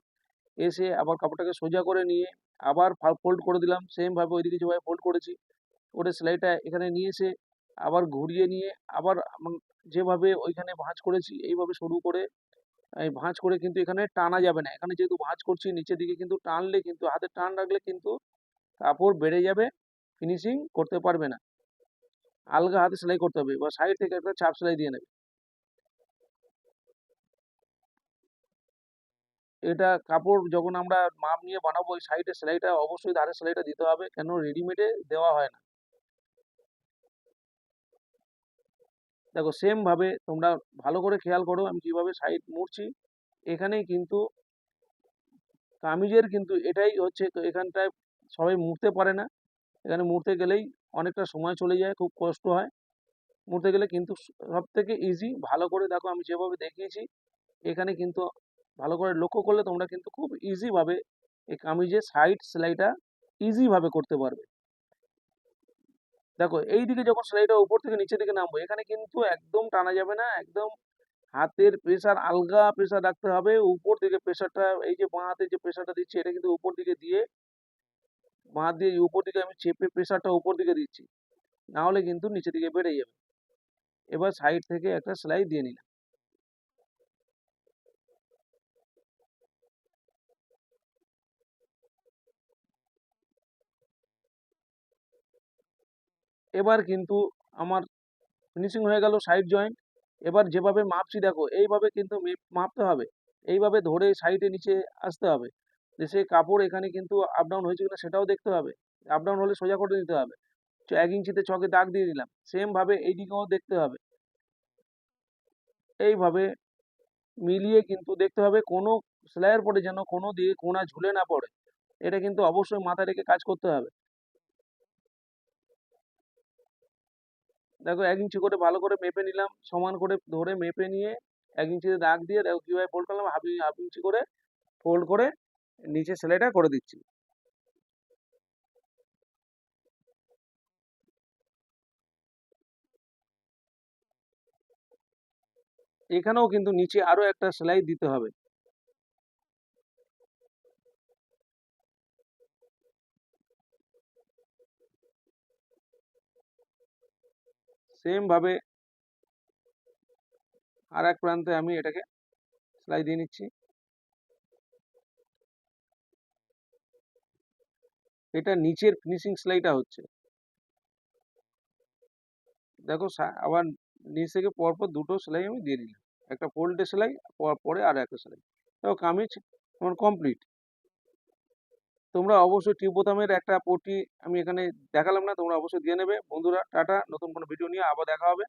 এসে আবার কাপড়টাকে সোজা করে নিয়ে আবার ফোল্ড করে দিলাম। সেম ভাবে ওইদিকে যেভাবে ফোল্ড করেছি করে সেলাইটা এখানে নিয়ে এসে আবার ঘুরিয়ে নিয়ে আবার যেভাবে ওইখানে ভাঁজ করেছি এইভাবে শুরু করে এই ভাঁজ করে কিন্তু এখানে টানা যাবে না। এখানে যেহেতু ভাঁজ করছি নিচের দিকে কিন্তু টানলে কিন্তু হাতে টান রাখলে কিন্তু কাপড় বেড়ে যাবে, ফিনিশিং করতে পারবে না। আলগা হাতে সেলাই করতে হবে বা সাইড থেকে একটা চাপ সেলাই দিয়ে নেবে। এটা কাপড় যখন আমরা মাপ নিয়ে বানাবো ওই সাইডে সেলাইটা অবশ্যই ধারে সেলাইটা দিতে হবে, কেন রেডিমেডে দেওয়া হয় না। দেখো সেম ভাবে তোমরা ভালো করে খেয়াল করো আমি কিভাবে সাইড মুড়ছি। এখানেই কিন্তু কামিজের কিন্তু এটাই হচ্ছে, তো এখানটায় সবাই মুড়তে পারে না, এখানে মুড়তে গেলেই অনেকটা সময় চলে যায়, খুব কষ্ট হয় মুড়তে গেলে। কিন্তু সব থেকে ইজি, ভালো করে দেখো আমি যেভাবে দেখিয়েছি এখানে কিন্তু ভালো করে লক্ষ্য করলে তোমরা কিন্তু খুব ইজি ভাবে এই কামিজের সাইড সেলাইটা ইজি ভাবে করতে পারবে। দেখো এইদিকে যখন সেলাইটা উপর থেকে নিচের দিকে নামবো, এখানে কিন্তু একদম টানা যাবে না, একদম হাতের প্রেসার আলগা প্রেসার রাখতে হবে। উপর দিকে প্রেসারটা, এই যে বাঁ হাতে যে প্রেসারটা দিচ্ছি এটা কিন্তু উপর দিকে দিয়ে, বাঁ হাত দিয়ে উপর দিকে আমি চেপে প্রেসারটা উপর দিকে দিচ্ছি, না হলে কিন্তু নিচের দিকে বেড়ে যাবে। এবার সাইড থেকে একটা সেলাই দিয়ে নিলাম। এবার কিন্তু আমার ফিনিশিং হয়ে গেল সাইড জয়েন্ট। এবার যেভাবে মাপছি দেখো এইভাবে কিন্তু মাপতে হবে, এইভাবে ধরে সাইডে নিচে আসতে হবে, যে সেই কাপড় এখানে কিন্তু আপ ডাউন হয়েছে কিনা সেটাও দেখতে হবে। আপ ডাউন হলে সোজা করে দিতে হবে। 1 ইঞ্চিতে ছকে দাগ দিয়ে দিলাম, সেম ভাবে এইদিকেও দেখতে হবে। এইভাবে মিলিয়ে কিন্তু দেখতে হবে কোনো সেলাইয়ের পরে যেন কোনো দিকে কোনা ঝুলে না পড়ে, এটা কিন্তু অবশ্যই মাথায় রেখে কাজ করতে হবে। দেখো 1 ইঞ্চি করে ভালো করে মেপে নিলাম, সমান করে ধরে মেপে নিয়ে 1 ইঞ্চিতে দাগ দিয়ে দেখো কিভাবে ফোল্ড করলাম, হাফ হাফ ইঞ্চি করে ফোল্ড করে নিচে সেলাইটা করে দিচ্ছি। এখানেও কিন্তু নিচে আরো একটা সেলাই দিতে হবে। সেম ভাবে আর এক প্রান্তে আমি এটাকে সেলাই দিয়ে নিচ্ছি। এটা নিচের ফিনিশিং সেলাইটা হচ্ছে। দেখো আবার নিচ থেকে পরপর দুটো সেলাই আমি দিয়ে দিলাম, একটা ফোল্ডে সেলাই, পরে আর একটা সেলাই। দেখো কামিজ আমার কমপ্লিট। তোমরা অবশ্যই টিপ বোতামের একটা পট্টি আমি এখানে দেখালাম না, তোমরা অবশ্যই দিয়ে নেবে। বন্ধুরা টাটা, নতুন কোনো ভিডিও নিয়ে আবার দেখা হবে।